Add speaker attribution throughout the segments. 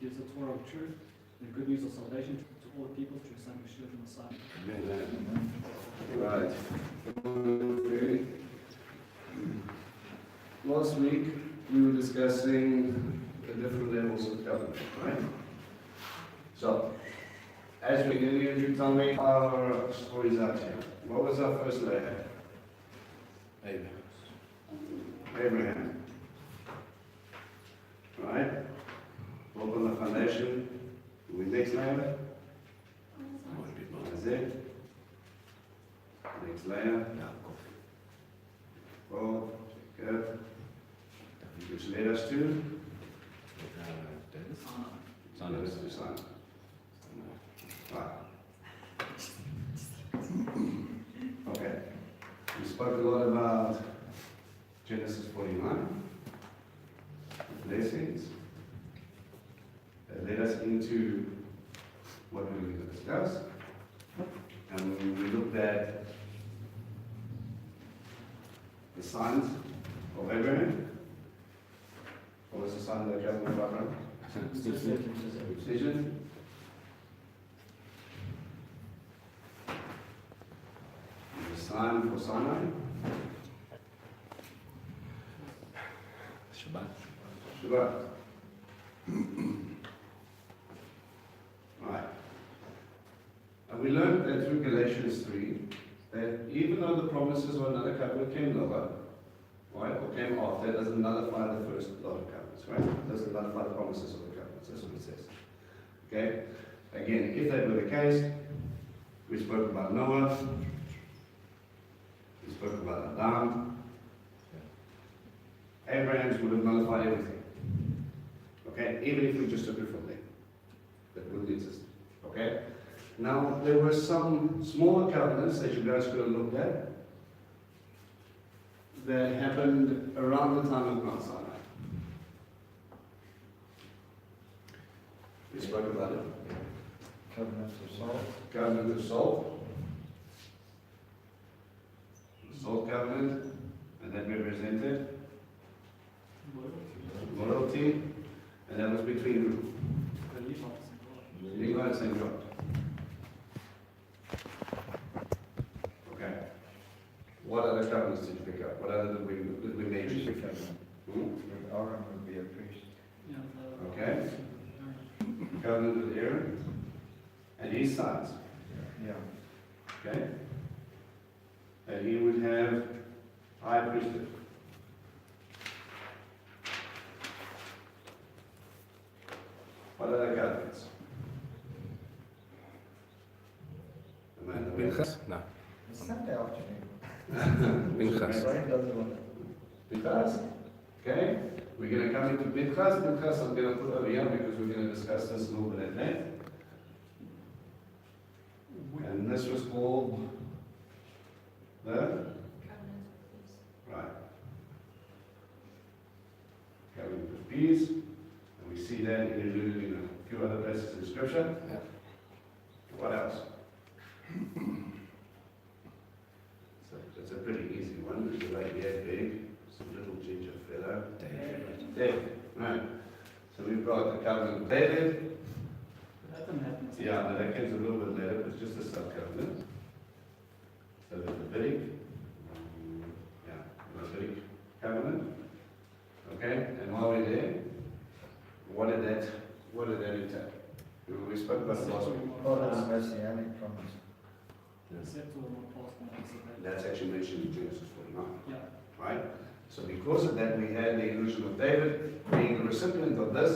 Speaker 1: gives the Torah of truth, the good news of salvation to all the people through His Son Yeshua the Messiah.
Speaker 2: Amen. Right. Okay. Last week we were discussing the different levels of covenant, right? So, as we get here, you tell me our stories out here. What was our first layer? Abraham. Right? Built on the foundation. We next layer? Isaac. Next layer? Well, good. Which led us to? Led us to Son. Right. Okay. We spoke a lot about Genesis 49, blessings. That led us into what we're going to discuss. And we looked at the signs of Abraham. What was the sign of the covenant of Abraham? Circumcision. The sign for Sinai. Shabbat. Right. And we learned that through Galatians 3, that even though the promises of another covenant came lower, right, or came after, it doesn't nullify the first lot of covenants, right? It doesn't nullify the promises of the covenants, that's what it says. Okay? Again, if that were the case, we spoke about Noah, we spoke about Adam, Abraham's would have nullified everything. Okay? Even if we just took it from there. That wouldn't exist. Okay? Now, there were some smaller covenants that you guys could have looked at that happened around the time of Mount Sinai. We spoke about it.
Speaker 3: Covenant of salt.
Speaker 2: Covenant of salt. The salt covenant, and that represented loyalty, and that was between who?
Speaker 1: The
Speaker 2: Levites and God. Okay. What other covenants did you pick up? What other did we mention?
Speaker 3: Priestly covenant. With Aaron would be a priest.
Speaker 2: Okay. Covenant with Aaron and his sons.
Speaker 3: Yeah.
Speaker 2: Okay. And he would have high priesthood. What other covenants? Amanda,
Speaker 4: Pinchas? No.
Speaker 3: It's Sunday afternoon.
Speaker 4: Pinchas.
Speaker 3: Brian doesn't want it.
Speaker 2: Pinchas. Okay, we're going to come into Pinchas. Pinchas I'm going to put over here because we're going to discuss this a little bit at length. And this was called the? Right. Covenant of peace. And we see that alluded in a few other places in Scripture.
Speaker 4: Yeah.
Speaker 2: What else? So it's a pretty easy one. It's right here, big, some little ginger fellow. David. Right. So we've got the covenant of David.
Speaker 1: That didn't happen.
Speaker 2: Yeah, but that comes a little bit later. It's just a sub-covenant. So the Davidic. Yeah, Davidic covenant. Okay, and while we're there, what did that entail? We spoke about it last week.
Speaker 3: Part of the Messianic promise.
Speaker 2: That's actually mentioned in Genesis 49,
Speaker 1: Yeah.
Speaker 2: right? So because of that, we had the illusion of David being the recipient of this.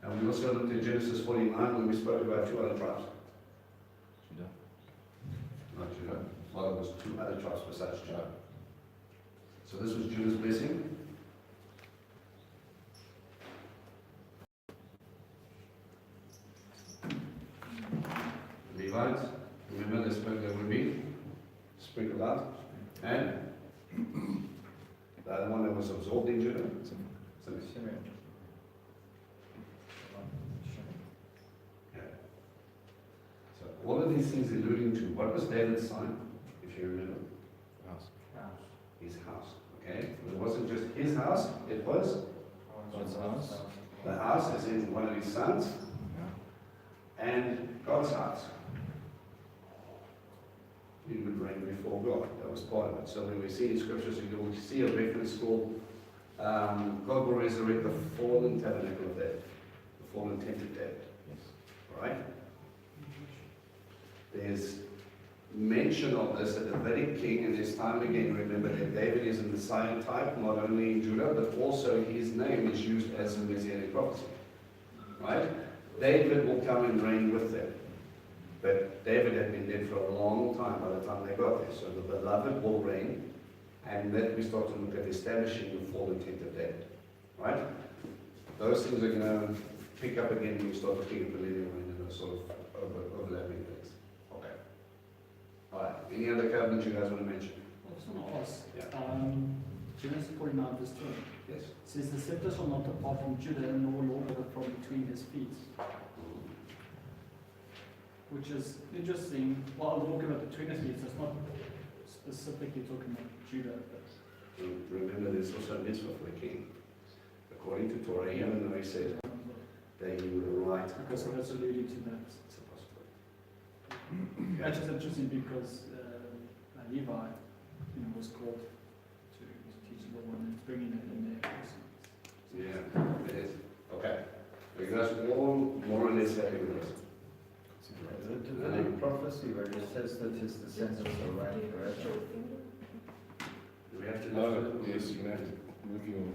Speaker 2: And we also looked at Genesis 49 when we spoke about two other tribes. Not Judah. Well, it was two other tribes besides Judah. So this was Judah's blessing. Levites, remember they spoke there would be sprinkled out. And the other one that was absorbed in Judah.
Speaker 3: Simeon.
Speaker 2: Okay. So all of these things alluding to what was David's sign, if you remember?
Speaker 4: House.
Speaker 2: His house. Okay? It wasn't just his house, it was
Speaker 4: God's house.
Speaker 2: The house is in one of his sons, and God's house. He would reign before God. That was part of it. So when we see in scriptures, you will see a reference called God will resurrect the fallen tabernacle of death, the fallen tent of death. Right? There's mention of this at the very king, and there's time again. Remember that David is a Messiah type, not only in Judah, but also his name is used as a messianic prophecy. Right? David will come and reign with them. But David had been dead for a long time by the time they got there. So the beloved will reign, and then we start to look at establishing the fallen tent of death. Right? Those things are going to pick up again when you start looking at millennial reign and those sort of overlapping things. Okay. Alright. Any other covenants you guys want to mention?
Speaker 1: I just want to ask,
Speaker 2: Yeah.
Speaker 1: Genesis 49 verse 10
Speaker 2: Yes.
Speaker 1: says, the scepter shall not depart from Judah, nor lord over from between his feet. Which is interesting. Well, I'm talking about between his feet, so it's not specifically talking about Judah. But
Speaker 2: Remember, there's also a mitzvah for the king. According to Torah, even though he said that he would write.
Speaker 1: because it was alluding to that.
Speaker 2: It's a possibility.
Speaker 1: That's just interesting because Levi, was called to teach the law, and it's bringing it in there.
Speaker 2: Yeah, it is. Okay. So you guys all more or less happy with this?
Speaker 3: The Davidic prophecy where it says that his descendants will reign forever.
Speaker 2: Do we have to
Speaker 4: Yes, you're going to have to move your.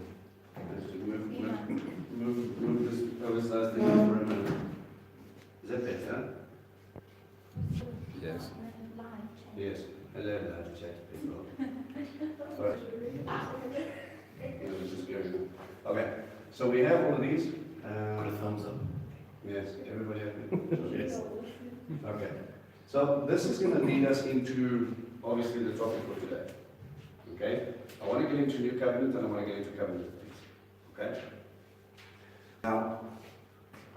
Speaker 2: move this oversized thing for a minute? Is that better?
Speaker 4: Yes.
Speaker 2: Yes. Hello, live chat people. Sorry. It was just going. Okay. So we have all of these.
Speaker 5: Put a thumbs up.
Speaker 2: Yes. Everybody happy? Yes. Okay. So this is going to lead us into obviously the topic for today. Okay. I want to get into New Covenant and I want to get into Covenant of Peace. Okay. Now,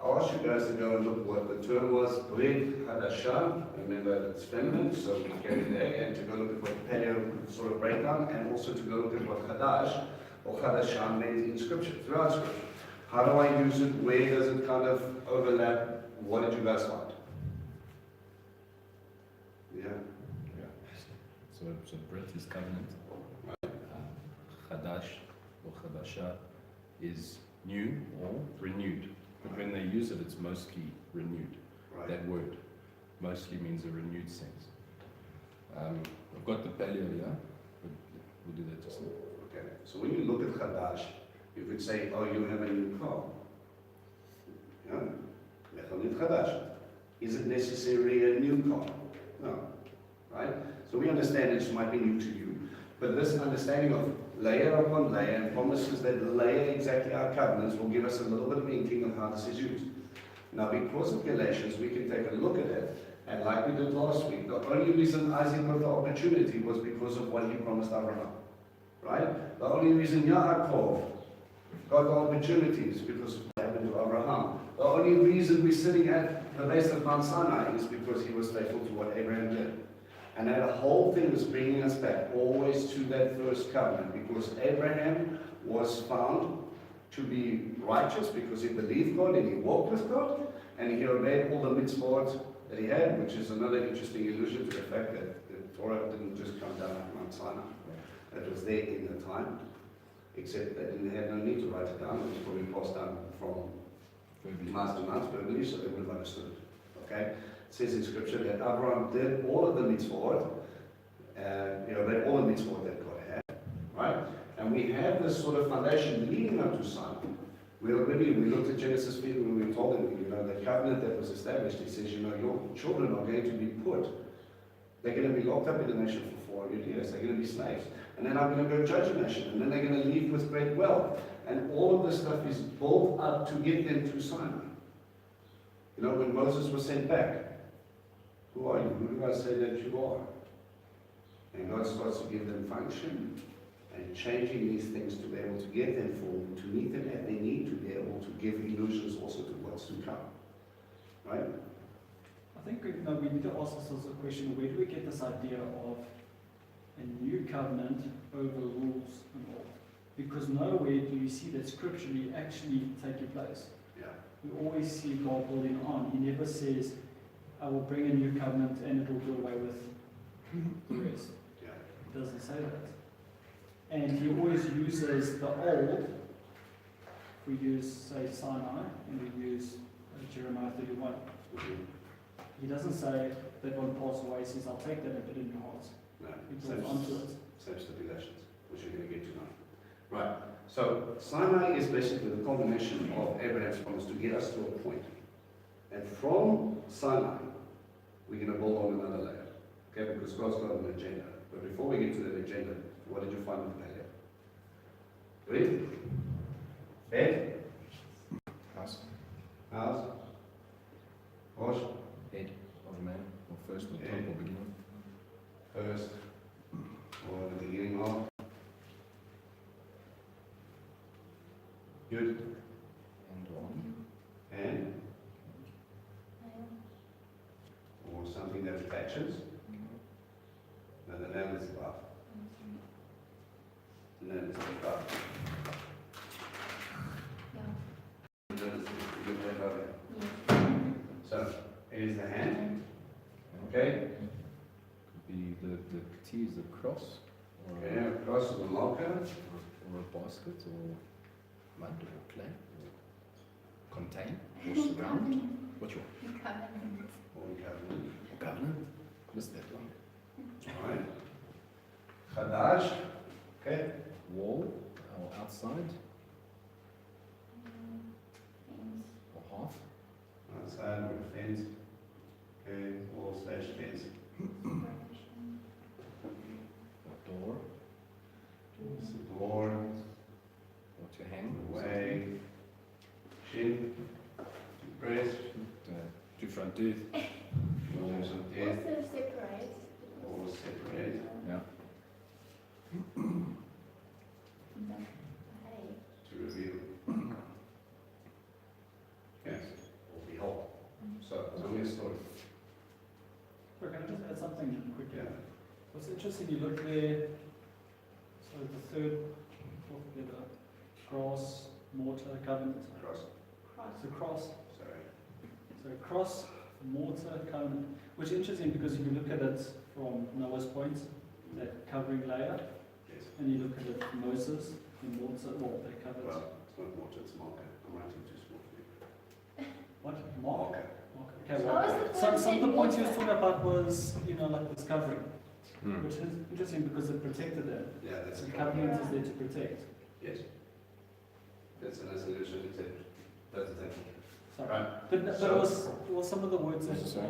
Speaker 2: I'll ask you guys to go and look what the term was, Brit Hadashah. Remember it's feminine, so we carry there, and to go look at what paleo sort of breakdown, and also to go look at what Hadash or Hadashah meant in Scripture, throughout Scripture. How do I use it? Where does it kind of overlap? What did you guys find? Yeah.
Speaker 4: So Brit is covenant. Chadash or Chadasha is new or renewed. But when they use it, it's mostly renewed.
Speaker 2: Right.
Speaker 4: That word mostly means a renewed sense. I've got the paleo here. We'll do that just now.
Speaker 2: Okay. So when you look at Chadash, you could say, oh, you have a new car. Yeah. Mechanit Chadash. Is it necessarily a new car? No. Right? So we understand it might be new to you. But this understanding of layer upon layer and promises that layer exactly our covenants will give us a little bit of inkling of how this is used. Now, because of Galatians, we can take a look at it, and like we did last week, the only reason Isaac got the opportunity was because of what he promised Abraham. Right? The only reason Yaakov got the opportunity is because of what happened to Abraham. The only reason we're sitting at the base of Mount Sinai is because he was faithful to what Abraham did. And that whole thing is bringing us back always to that first covenant, because Abraham was found to be righteous because he believed God and he walked with God, and he obeyed all the mitzvot that he had, which is another interesting allusion to the fact that the Torah didn't just come down at Mount Sinai. It was there in the time, except that they had no need to write it down. It was probably passed down from mouth to mouth verbally, so they would have understood it. Okay? It says in Scripture that Abraham did all of the mitzvot, obeyed all the mitzvot that God had, right? And we have this sort of foundation leading up to Sinai. We looked at Genesis 3 when we told them, the covenant that was established. He says, your children are going to be they're going to be locked up in the nation for 400 years. They're going to be slaves. And then I'm going to go judge a nation. And then they're going to leave with great wealth. And all of this stuff is built up to get them to Sinai. When Moses was sent back, who are you? Who do I say that you are? And God starts to give them function and changing these things to be able to get them formed, to meet them at their need, to be able to give illusions also to what's to come. Right?
Speaker 1: I think we need to ask ourselves a question: where do we get this idea of a new covenant over rules and all? because nowhere do you see that scripturally actually taking place.
Speaker 2: Yeah.
Speaker 1: We always see God holding on. He never says, I will bring a new covenant and it will do away with the rest.
Speaker 2: Yeah.
Speaker 1: He doesn't say that. And he always uses the old. We use, say, Sinai, and we use Jeremiah 31. He doesn't say that won't pass away. He says, I'll take that and put it in your hearts.
Speaker 2: No.
Speaker 1: He
Speaker 2: Same,
Speaker 1: builds onto it.
Speaker 2: same stipulations, which you're going to get to now. Right. So Sinai is basically the culmination of Abraham's promise to get us to a point. And from Sinai, we're going to build on another layer. Okay, because God's got an agenda. But before we get to that agenda, what did you find with the layer? Read. Bed.
Speaker 4: House.
Speaker 2: House. Wash.
Speaker 4: Head of a man, or first, or top,
Speaker 2: Head.
Speaker 4: or beginning.
Speaker 2: First. Or the beginning of. Good.
Speaker 4: And on.
Speaker 2: And. Or something that attaches. No, the nail is above. The nail is above. The nail is above. So, it is the hand. Okay.
Speaker 4: Could be the T is the cross, or,
Speaker 2: Okay, across the marker.
Speaker 4: or a basket, or mud, or clay, or contain, or surround. Which one?
Speaker 2: Or covenant.
Speaker 4: Or covenant. Missed that one.
Speaker 2: Alright. Chadash. Okay.
Speaker 4: Wall, or outside, or half.
Speaker 2: Outside or fence. Okay, wall slash fence.
Speaker 4: Or door,
Speaker 2: Door.
Speaker 4: or to hang. or
Speaker 2: Way. Shin. Breast.
Speaker 4: something. To front teeth.
Speaker 2: Or some teeth. Or separate.
Speaker 4: Yeah.
Speaker 2: To reveal. Yes. Or behold. So, tell me a story.
Speaker 1: But can I just add something quickly?
Speaker 2: Yeah.
Speaker 1: What's interesting, you look there, so the third, fourth together, cross, mortar, covenant.
Speaker 2: Cross.
Speaker 1: It's a cross.
Speaker 2: Sorry.
Speaker 1: So cross, mortar, covenant. Which is interesting because if you look at it from Noah's point, that covering layer,
Speaker 2: Yes.
Speaker 1: and you look at it from Moses, the mortar, well, they covered.
Speaker 2: Well, it's not water, it's marker. I'm writing too small for you.
Speaker 1: What? Mark?
Speaker 2: Marker.
Speaker 1: Okay,
Speaker 5: How
Speaker 1: well,
Speaker 5: is the
Speaker 1: some
Speaker 5: point
Speaker 1: of the
Speaker 5: saying
Speaker 1: points you were
Speaker 5: water?
Speaker 1: talking about was, you know, like this covering,
Speaker 4: Hmm.
Speaker 1: which is interesting because it protected them.
Speaker 2: Yeah, that's
Speaker 1: The
Speaker 2: a
Speaker 1: covenant is there to protect.
Speaker 2: Yes. That's an solution, except that's the thing.
Speaker 1: Sorry.
Speaker 2: Right.
Speaker 1: But it
Speaker 2: So-
Speaker 1: was some of the words that,
Speaker 4: Sorry.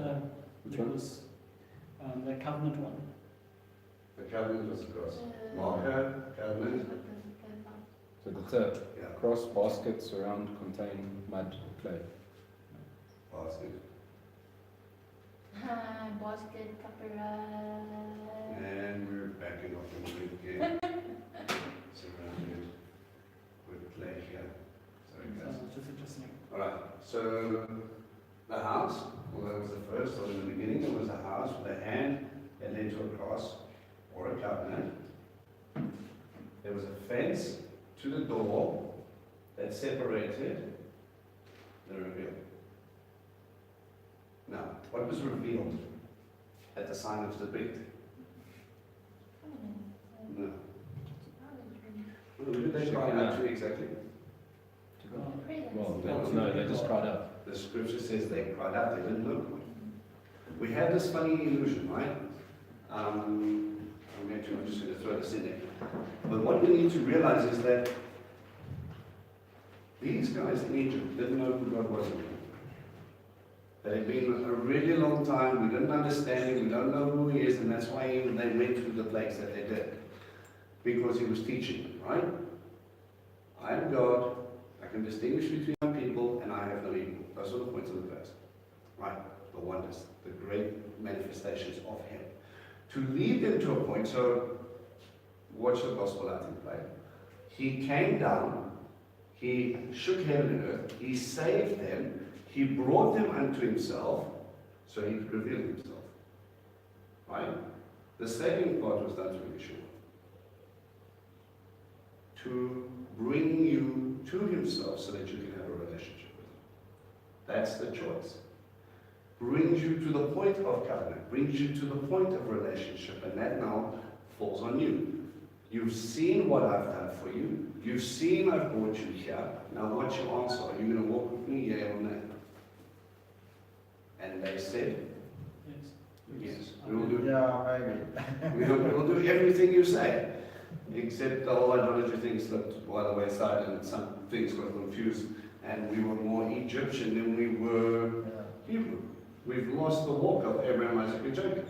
Speaker 4: Which
Speaker 1: it
Speaker 4: one?
Speaker 1: was, the covenant one.
Speaker 2: The covenant was across. Marker, covenant,
Speaker 4: So the third,
Speaker 2: yeah,
Speaker 4: cross, basket, surround, contain, mud, clay.
Speaker 2: basket.
Speaker 5: Basket, copyright.
Speaker 2: And we're backing off the wood again. Surrounded with clay here. Sorry
Speaker 1: So
Speaker 2: guys.
Speaker 1: it's just interesting.
Speaker 2: Alright, so the house, well that was the first, or in the beginning it was a house with a hand that led to a cross or a covenant. There was a fence to the door that separated the reveal. Now, what was revealed at the sign of the bit? No. Who did they cry out to exactly?
Speaker 4: Well, they just cried out.
Speaker 2: The scripture says they cried out, they didn't know. We have this funny illusion, right? I'm just going to throw this in there. But what we need to realize is that these guys in Egypt didn't know who God was. They had been a really long time, we didn't understand him, we don't know who he is, and that's why even they went through the plagues that they did. Because he was teaching them, right? I am God, I can distinguish between my people, and I have no evil. Those are the points of the verse. Right? The wonders, the great manifestations of him. To lead them to a point, so watch the gospel out in play. He came down, he shook heaven and earth, he saved them, he brought them unto himself, so he could reveal himself. Right? The saving part was done through Yeshua. to bring you to himself so that you can have a relationship with him. That's the choice. Brings you to the point of covenant, brings you to the point of relationship, and that now falls on you. You've seen what I've done for you. You've seen I've brought you here. Now what's your answer? Are you going to walk with me, yeah or no? And they said,
Speaker 1: Yes.
Speaker 2: yes, we will do.
Speaker 3: Yeah, maybe.
Speaker 2: We'll do everything you say. Except the whole idolatry thing slipped by the wayside and some things got confused. And we were more Egyptian than we were
Speaker 3: Yeah.
Speaker 2: Hebrew. We've lost the walk of Abraham, Isaac, and Jacob.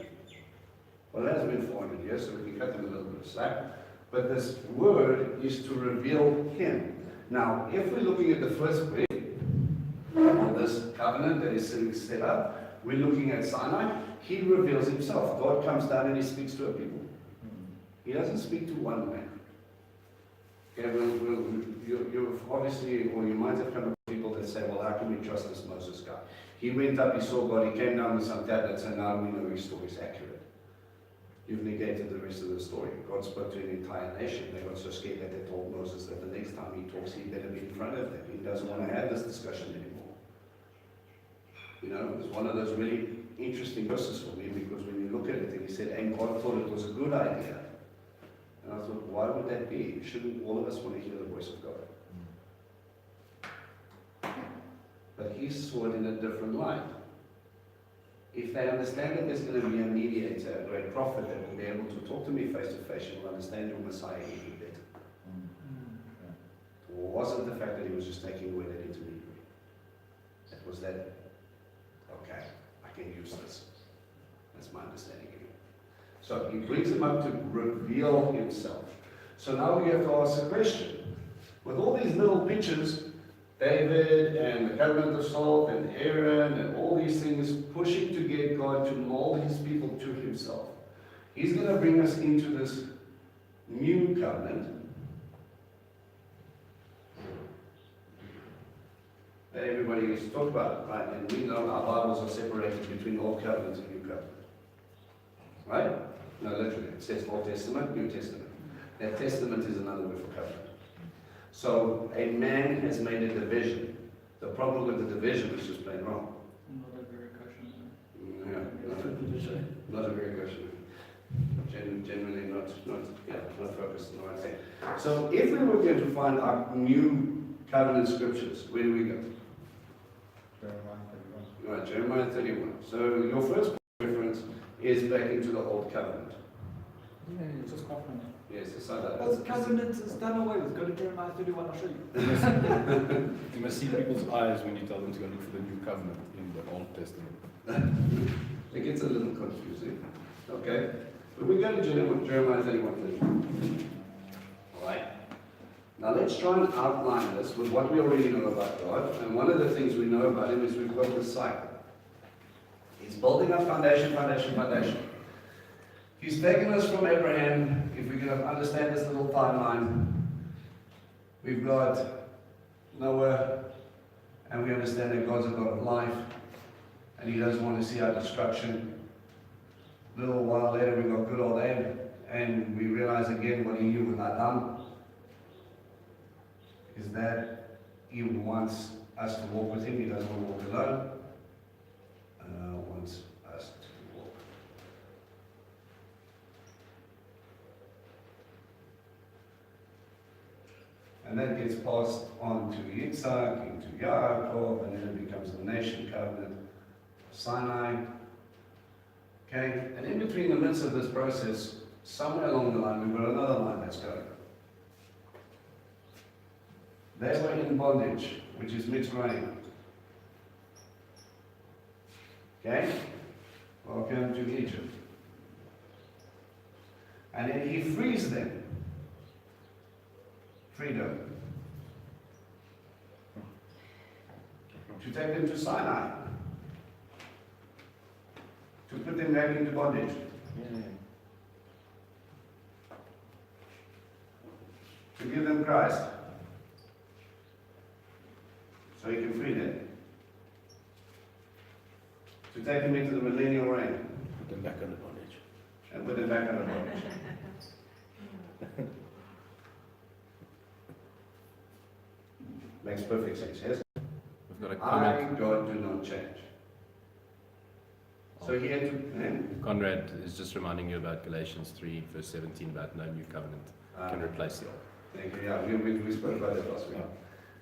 Speaker 2: Well, it has been 400 years, so we can cut them a little bit of slack. But this word is to reveal him. Now, if we're looking at the first bit of this covenant that is set up, we're looking at Sinai. He reveals himself. God comes down and he speaks to a people. He doesn't speak to one man. Okay, you've obviously, or you might have come across people that say, well, how can we trust this Moses guy? He went up, he saw God, he came down with some tablets, and now we know his story is accurate. You've negated the rest of the story. God spoke to an entire nation. They got so scared that they told Moses that the next time he talks, he better be in front of them. He doesn't want to have this discussion anymore. You know, it's one of those really interesting verses for me, because when you look at it, and he said, and God thought it was a good idea. And I thought, why would that be? Shouldn't all of us want to hear the voice of God? But he saw it in a different light. If they understand that there's going to be a mediator, a great prophet that will be able to talk to me face to face, you will understand your Messiah even better. It wasn't the fact that he was just taking away that intermediary. It was that, okay, I can use this. That's my understanding of it. So he brings him up to reveal himself. So now we have to ask a question. With all these little pictures, David and the covenant of salt and Aaron and all these things pushing to get God to mold his people to himself. He's going to bring us into this new covenant that everybody used to talk about, right? And we know our Bibles are separated between Old Covenant and New Covenant. Right? No, literally. It says Old Testament, New Testament. That testament is another word for covenant. So a man has made a division. The problem with the division is just plain wrong.
Speaker 1: Not a very question.
Speaker 2: Yeah, not a very question. Generally not focused on the right thing. So if we were going to find our new covenant scriptures, where do we go? Right, Jeremiah 31. So your first reference is back into the Old Covenant.
Speaker 1: It's just covenant.
Speaker 2: Yes, it's like that.
Speaker 1: Old covenant is done away with. Go to Jeremiah 31, I'll show you.
Speaker 4: You must see people's eyes when you tell them to go look for the new covenant in the Old Testament.
Speaker 2: It gets a little confusing. Okay? But we go to Jeremiah 31. Alright? Now let's try and outline this with what we already know about God. And one of the things we know about him is we've got this cycle. He's building up foundation, foundation, foundation. He's taken us from Abraham. If we can understand this little timeline, we've got Noah, and we understand that God's a God of life, and he doesn't want to see our destruction. A little while later, we got good old Abe, and we realize again what he knew with Adam, is that he wants us to walk with him. He doesn't want to walk alone. Wants us to walk. And that gets passed on to Yitzhak, into Yaakov, and then it becomes the nation covenant, Sinai. Okay? And in between the midst of this process, somewhere along the line, we've got another line that's going. They were in bondage, which is Mitzrayim. Okay? Welcome to Egypt. And then he frees them. Freedom. To take them to Sinai. To put them back into bondage. To give them Christ. So he can free them. To take them into the millennial reign.
Speaker 4: Put them back under bondage.
Speaker 2: And put them back under bondage. Makes perfect sense, yes?
Speaker 4: We've got a
Speaker 2: I,
Speaker 4: comment.
Speaker 2: God, do not change. So he had to,
Speaker 4: Conrad is just reminding you about Galatians 3, verse 17, about no new covenant can replace the old.
Speaker 2: thank you, yeah, we spoke about that last week.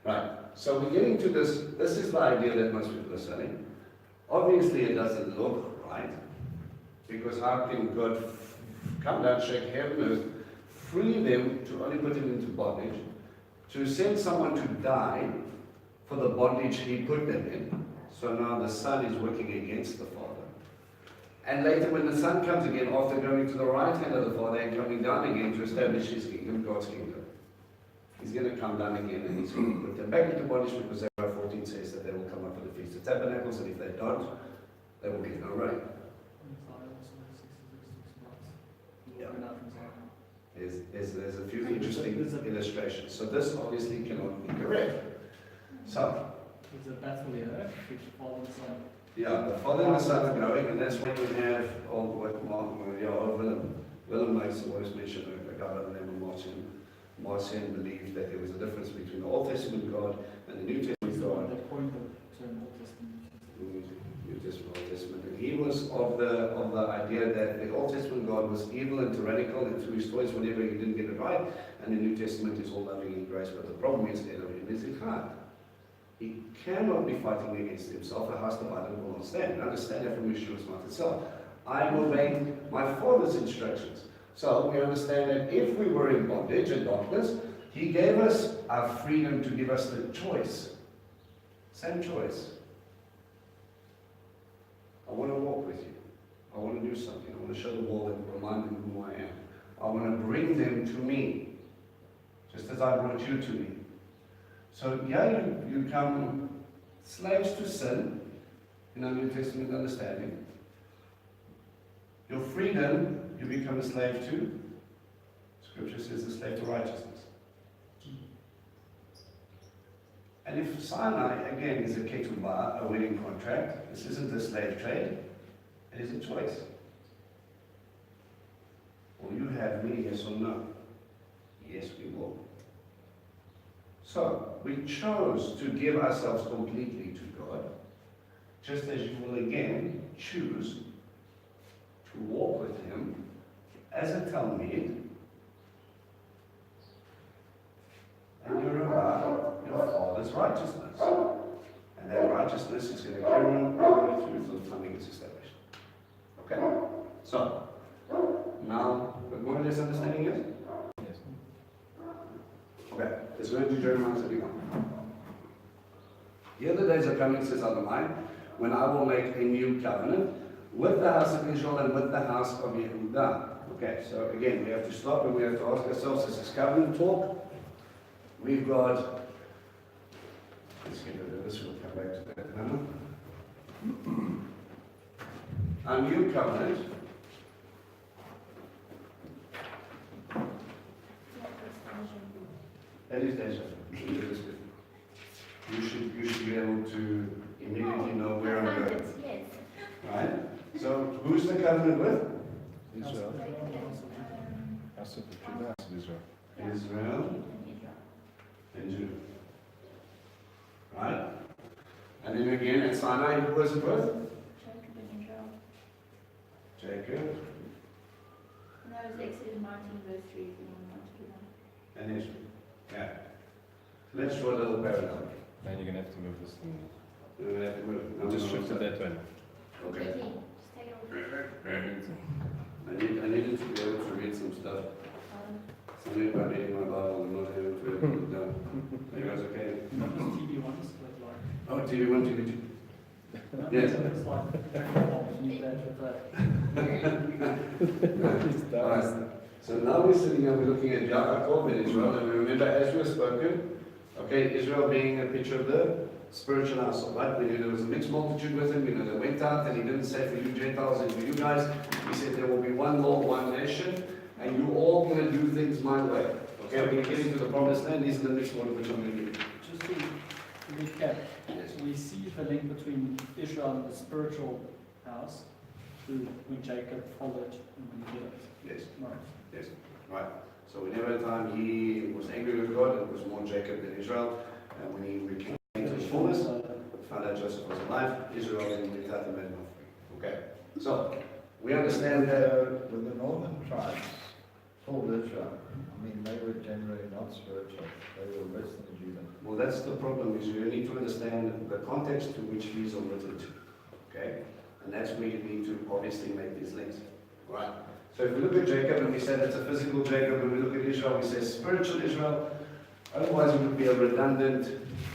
Speaker 2: Right, so we're getting to this is the idea that most people are selling. Obviously it doesn't look right, because how can God come down, shake heaven and earth, free them to only put them into bondage, to send someone to die for the bondage he put them in, so now the Son is working against the Father. And later when the Son comes again, after going to the right hand of the Father and coming down again to establish his kingdom, God's kingdom, he's going to come down again and he's going to put them back into bondage, because Zechariah 14 says that they will come up for the Feast of Tabernacles, and if they don't, they will get no rain. Yeah. There's a few interesting illustrations. So this obviously cannot be correct. So,
Speaker 1: There's a battle here, which follows on.
Speaker 2: yeah, the Father and the Son are going, and that's when we have old Willem makes always mention a guy by the name of Marcion. Marcion believed that there was a difference between the Old Testament God and the New Testament God.
Speaker 1: They coined the term Old Testament.
Speaker 2: New Testament, Old Testament. And he was of the idea that the Old Testament God was evil and tyrannical and threw his toys whenever he didn't get it right, and the New Testament is all loving and grace. But the problem is, Elohim is Echad. He cannot be fighting against himself, or has the Bible will not stand. Understand that from Yeshua's mouth itself. I am obeying my Father's instructions. So we understand that if we were in bondage and darkness, he gave us our freedom to give us the choice. Same choice. I want to walk with you. I want to do something. I want to show the world and remind them who I am. I want to bring them to me, just as I brought you to me. So yeah, you come slaves to sin, in our New Testament understanding. Your freedom, you become a slave to. Scripture says a slave to righteousness. And if Sinai, again, is a ketubah, a wedding contract, this isn't a slave trade, it is a choice. Will you have me, yes or no? Yes, we will. So, we chose to give ourselves completely to God, just as you will again choose to walk with Him as a Talmid, and you're about your Father's righteousness. And that righteousness is going to carry on all the way through until the timing is established. Okay? So, now, more or less understanding it?
Speaker 4: Yes.
Speaker 2: Okay, let's go into Jeremiah 31. The other days are coming, says Adonai, when I will make a new covenant with the house of Israel and with the house of Yehudah. Okay, so again, we have to stop and we have to ask ourselves, this is covenant talk. We've got, let's get rid of this, we'll come back to that in a moment. A new covenant. That is deja vu. You should be able to immediately know where I'm going.
Speaker 5: Yes.
Speaker 2: Right? So who's the covenant with?
Speaker 4: Israel.
Speaker 5: Um,
Speaker 4: House of Judah, house of Israel.
Speaker 2: Israel and Judah. Right? And then again at Sinai, who was it with?
Speaker 5: Jacob and Israel.
Speaker 2: Jacob
Speaker 5: And that was Exodus 19, verse 3, if you want to do that.
Speaker 2: and Israel. Yeah. Let's draw a little parallel.
Speaker 4: Man, you're going to have to move this thing.
Speaker 2: We're gonna have to move.
Speaker 4: I'll just shift it that way.
Speaker 2: Okay.
Speaker 5: Quickly, just take it off.
Speaker 2: I needed to be able to read some stuff. Something about reading my Bible and not able to put it down. Are you guys okay?
Speaker 1: Not just TV ones, but like.
Speaker 2: Oh, TV1, TV2.
Speaker 1: No,
Speaker 2: Yes.
Speaker 1: It's like, you need that with that.
Speaker 2: Alright. So now we're sitting here, we're looking at Yaakov and Israel, and we remember as we have spoken, okay, Israel being a picture of the spiritual household, right? We knew there was a mixed multitude with him, we know they went out, and he didn't say for you Gentiles and for you guys, he said there will be one Lord, one nation, and you all going to do things my way. Okay, we're going to get into the promised land, these are the next one which I'm going to do.
Speaker 1: Just to recap, we see the link between Israel and the spiritual house through when Jacob followed and when he did it.
Speaker 2: Yes.
Speaker 1: Right.
Speaker 2: Yes, right. So whenever time he was angry with God, it was more Jacob than Israel. And when he came to his fullness, found out Joseph was alive, Israel then went out and made an offering. Okay, so we understand that.
Speaker 3: With the northern tribes, called Israel, I mean, they were generally not spiritual, they were less than Judah.
Speaker 2: Well, that's the problem, is you need to understand the context to which these are written to. Okay, and that's where you need to obviously make these links. Right. So if we look at Jacob and we say that's a physical Jacob, and we look at Israel, we say spiritual Israel. Otherwise, it would be a redundant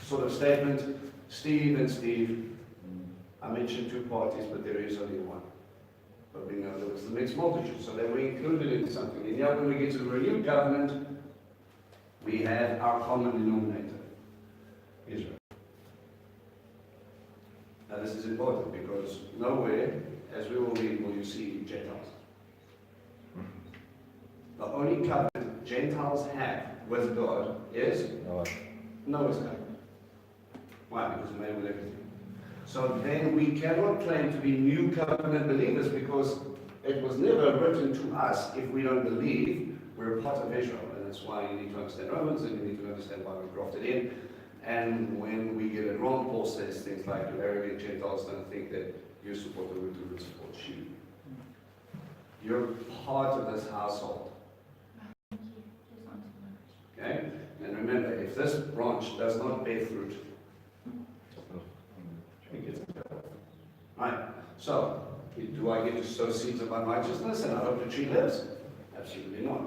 Speaker 2: sort of statement. Steve and Steve. I mentioned two parties, but there is only one. But we know there was the mixed multitude, so they were included in something. And yet, when we get to the renewed covenant, we have our common denominator, Israel. Now, this is important because nowhere, as we will read, will you see Gentiles. The only covenant Gentiles have with God is Noah's covenant. Why? Because it made with everything. So then we cannot claim to be new covenant believers because it was never written to us if we don't believe we're a part of Israel. And that's why you need to understand Romans and you need to understand why we're grafted in. And when we get it wrong, Paul says things like, you arrogant Gentiles don't think that you support the root, the root supports you. You're part of this household.
Speaker 5: Thank you. Just answered my question.
Speaker 2: Okay? And remember, if this branch does not bear fruit, it gets cut off. Right? So, do I get to sow seeds of unrighteousness and I hope the tree lives? Absolutely not.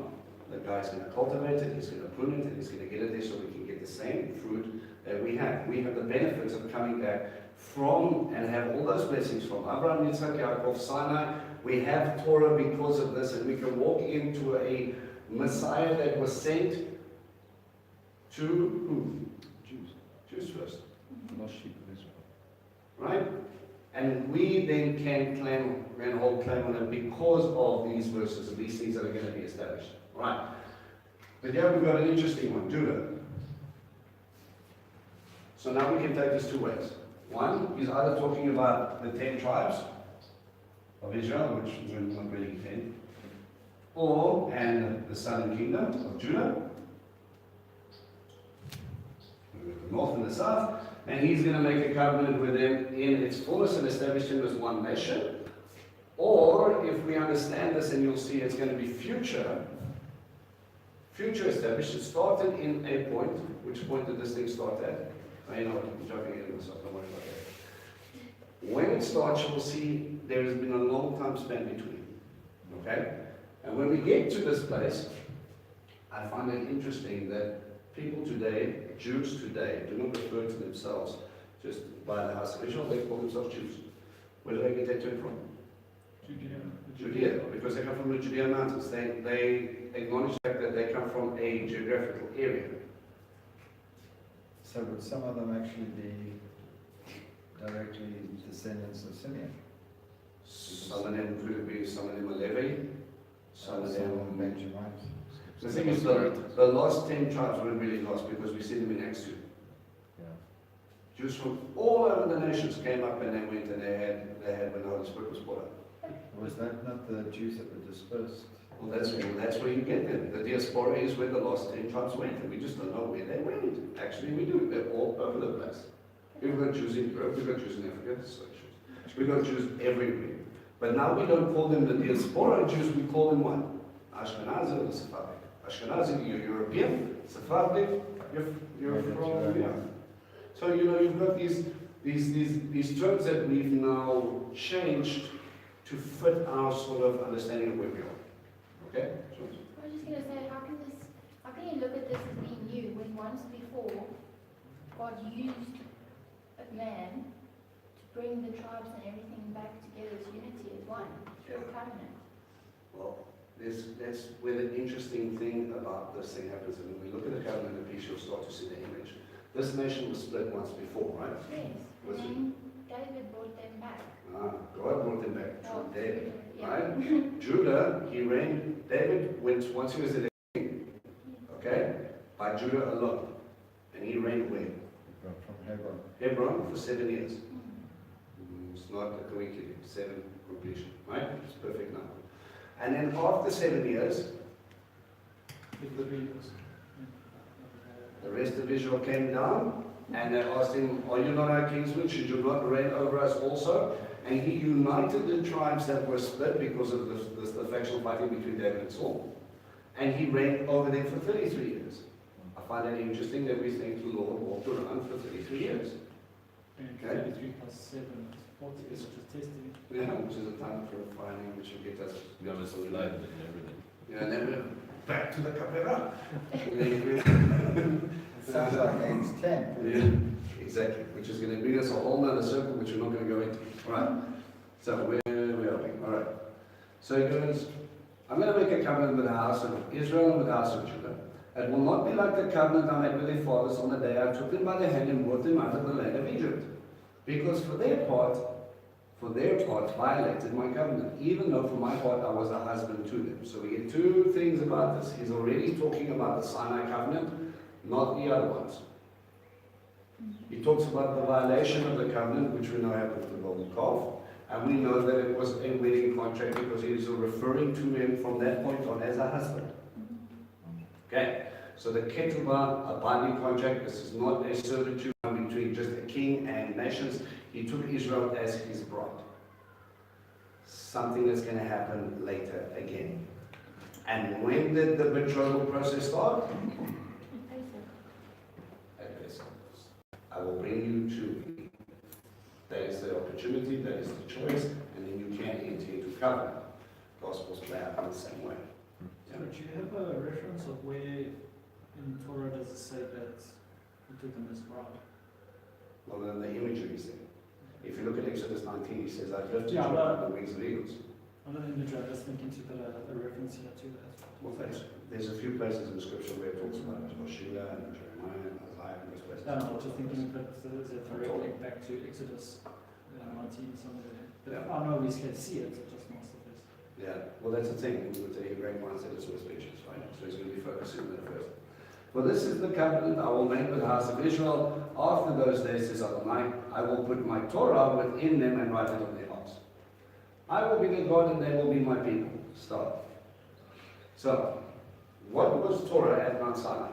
Speaker 2: The guy's going to cultivate it, he's going to prune it, and he's going to get it there so we can get the same fruit that we have. We have the benefits of coming back from and have all those blessings from Abraham, Yitzhak, Yaakov, Sinai. We have Torah because of this, and we can walk into a Messiah that was sent to who? Jews. Jews first.
Speaker 4: The lost sheep of Israel.
Speaker 2: Right? And we then can claim and hold claim on it because of these verses and these things that are going to be established. Right? But here we've got an interesting one, Judah. So now we can take this two ways. One, he's either talking about the 10 tribes of Israel, which we're not really 10, or and the southern kingdom of Judah, the north and the south, and he's going to make a covenant with them in its fullness and establish them as one nation. Or if we understand this, and you'll see it's going to be future established. It started in a point. Which point did this thing start at? I know I'm jumping in myself, don't worry about that. When it starts, you'll see there has been a long time span between. Okay? And when we get to this place, I find it interesting that people today, Jews today, do not refer to themselves just by the house of Israel, they call themselves Jews. Where do they get that term from? Judea, because they come from the Judean mountains. They acknowledge the fact that they come from a geographical area.
Speaker 3: So would some of them actually be directly descendants of Simeon?
Speaker 2: Some of them could be, some of them are Levi, some of them
Speaker 3: Benjamites.
Speaker 2: The thing is, the last 10 tribes weren't really lost because we see them in Acts 2.
Speaker 4: Yeah.
Speaker 2: Jews from all over the nations came up and they went and they had when the Holy Spirit was poured out.
Speaker 3: Was that not the Jews that were dispersed?
Speaker 2: Well, that's where you get them. The diaspora is where the last 10 tribes went, and we just don't know where they went. Actually, we do. They're all over the place. We've got Jews in Europe, we've got Jews in Africa, we've got Jews everywhere. But now we don't call them the diaspora Jews, we call them what? Ashkenazi or Sephardic. Ashkenazi, you're European. Sephardic, you're from, yeah. So, you've got these terms that we've now changed to fit our sort of understanding of where we are. Okay?
Speaker 5: I was just going to say, how can you look at this as being new when once before God used a man to bring the tribes and everything back together as unity as one through a covenant?
Speaker 2: Well, that's where the interesting thing about this thing happens. And when we look at the covenant of peace, you'll start to see the image. This nation was split once before, right?
Speaker 5: Yes.
Speaker 2: Was it?
Speaker 5: And then David brought them back.
Speaker 2: God brought them back
Speaker 5: Oh,
Speaker 2: from David,
Speaker 5: yeah.
Speaker 2: right? Judah, he reigned. David went once he was the king, okay, by Judah alone, and he reigned where?
Speaker 3: From Hebron.
Speaker 2: Hebron for 7 years.
Speaker 5: Mm.
Speaker 2: It's not a coincidence. 7 completion, right? It's a perfect number. And then after 7 years, The rest of Israel came down, and they asked him, are you not our kinsman? Should you not reign over us also? And he united the tribes that were split because of the factional fighting between David and Saul. And he reigned over them for 33 years. I find it interesting that we think the Lord walked around for 33 years.
Speaker 1: And
Speaker 2: Okay.
Speaker 1: 33 plus 7 is 40, is just testing.
Speaker 2: Yeah, which is a time for refining, which will get us
Speaker 4: We have a slide and everything.
Speaker 2: Yeah, and then we're back to the capella.
Speaker 3: Sounds like Acts 10.
Speaker 2: Yeah, exactly, which is going to bring us a whole nother circle, which we're not going to go into. Right, so where are we? All right. So he goes, I'm going to make a covenant with the house of Israel and with the house of Judah. It will not be like the covenant I made with their fathers on the day I took them by the hand and brought them out of the land of Egypt. Because for their part, violated my covenant, even though for my part I was a husband to them. So we get two things about this. He's already talking about the Sinai covenant, not the other ones. He talks about the violation of the covenant, which we know happened with the golden calf, and we know that it was a wedding contract because he is referring to him from that point on as a husband. Okay, so the Ketubah, a binding contract, this is not a servitude between just a king and nations. He took Israel as his bride. Something that's going to happen later again. And when did the betrothal process start? At Pesach. I will bring you to me. That is the opportunity, that is the choice, and then you can enter into covenant. Gospels play out in the same way.
Speaker 1: So do you have a reference of where in Torah does it say that he took them as bride?
Speaker 2: Well, then the imagery is there. If you look at Exodus 19, he says, I've lifted you
Speaker 1: Yeah,
Speaker 2: up on the wings of eagles.
Speaker 1: I'm not imagery, I'm just thinking to put a reference here to that.
Speaker 2: Well, there's a few places in the scripture where it talks about Joshua and Jeremiah and Isaiah and those places.
Speaker 1: I was just thinking that there's a direct link back to Exodus 19 somewhere there. But
Speaker 2: Yeah.
Speaker 1: I know we can see it, it's just most of this.
Speaker 2: Yeah, well, that's the thing. With the Hebraic mindset, it's with pictures, right? So he's going to be focusing on that first. For this is the covenant I will make with the house of Israel. After those days, says Adonai, I will put my Torah within them and write it on their hearts. I will be their God and they will be my people. Start. So, what was Torah at Mount Sinai?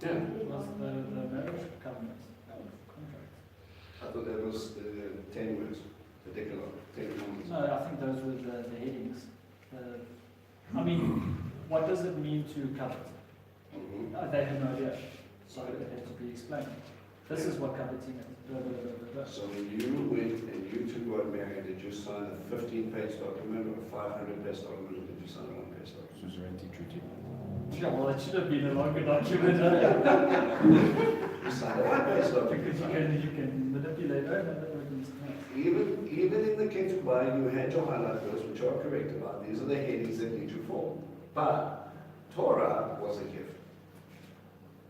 Speaker 2: Yeah.
Speaker 1: It was the marriage covenant, contract.
Speaker 2: I thought that was the 10 words, the Decalogue, 10 commandments.
Speaker 1: No, I think those were the headings. I mean, what does it mean to covet?
Speaker 2: Mhm.
Speaker 1: They had no idea, so it had to be explained. This is what coveting is. Blah, blah, blah, blah, blah.
Speaker 2: So when you went and you two got married, did you sign a 15-page document or a 500-page document, or did you sign a 1-page document?
Speaker 4: Suzerainty treaty.
Speaker 1: Yeah, well, it should have been a longer document.
Speaker 2: You signed a 1-page document.
Speaker 1: Because you can manipulate it, and that makes sense.
Speaker 2: Even in the Ketubah, you had your highlight words, which are correct about. These are the headings that need to fall. But Torah was a gift.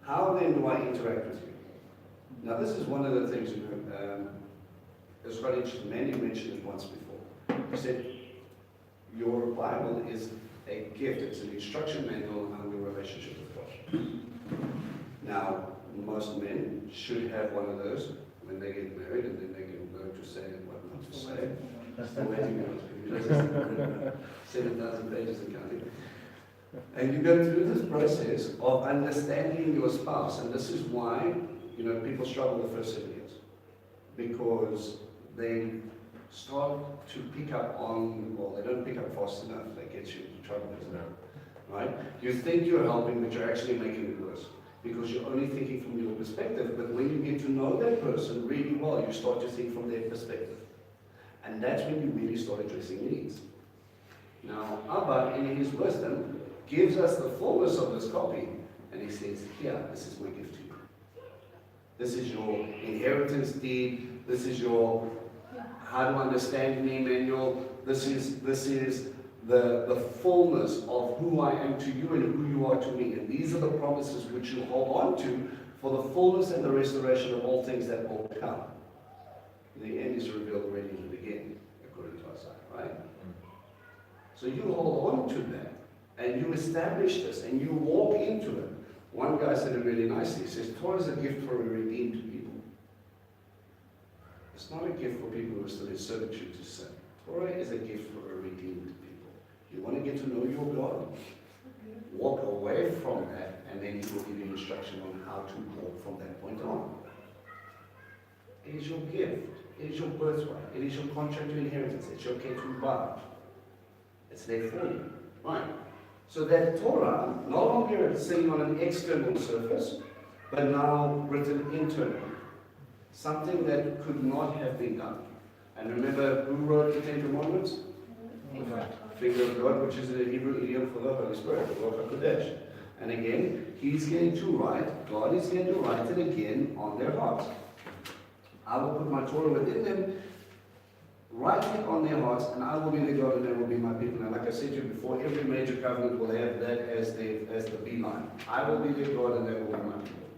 Speaker 2: How then do I interact with you? Now, this is one of the things, it's quite interesting. Mandy mentioned it once before. He said, your Bible is a gift. It's an instruction manual on your relationship with God. Now, most men should have one of those when they get married, and then they can learn to say and what not to say. Still waiting on 7,000 pages and counting. And you go through this process of understanding your spouse, and this is why, people struggle the first 7 years. Because they start to pick up on, well, they don't pick up fast enough, they get you into trouble, isn't it? Right? You think you're helping, but you're actually making it worse. Because you're only thinking from your perspective, but when you get to know that person really well, you start to think from their perspective. And that's when you really start addressing needs. Now, Abba, in his wisdom, gives us the fullness of this copy, and he says, here, this is my gift to you. This is your inheritance deed, this is your how to understand me manual, this is the fullness of who I am to you and who you are to me. And these are the promises which you hold on to for the fullness and the restoration of all things that will come. The end is revealed already in the beginning, according to Isaiah, right? So you hold on to that, and you establish this, and you walk into it. One guy said it really nicely. He says, Torah is a gift for a redeemed people. It's not a gift for people who are still in servitude to sin. Torah is a gift for a redeemed people. You want to get to know your God? walk away from that, and then he will give you instruction on how to walk from that point on. It is your gift. It is your birthright. It is your contract to inheritance. It's your ketubah. It's there for you. Right. So that Torah, no longer sitting on an external surface, but now written internally. Something that could not have been done. And remember, who wrote the Ten Commandments? Finger of God, which is the Hebrew idiom for the Holy Spirit, the Ruach HaKodesh. And again, He's going to write, God is going to write it again on their hearts. I will put my Torah within them, write it on their hearts, and I will be their God and they will be my people. And like I said to you before, every major covenant will have that as the beeline. I will be their God and they will be my people.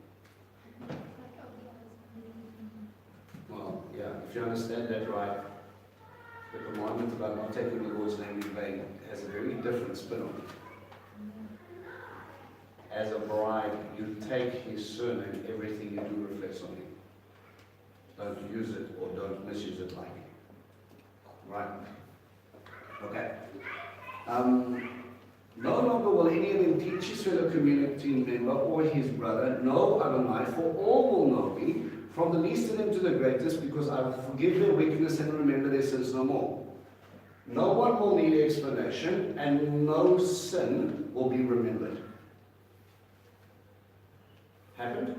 Speaker 2: Well, yeah, if you understand that right, the commandment about not taking the Lord's name in vain has a very different spin on it. As a bride, you take His surname, everything you do reflects on Him. Don't use it or don't misuse it lightly. Right? Okay. No longer will any of them teach his fellow community member or his brother, know Adonai, for all will know me, from the least of them to the greatest, because I will forgive their wickedness and remember their sins no more. No one will need explanation, and no sin will be remembered. Happened?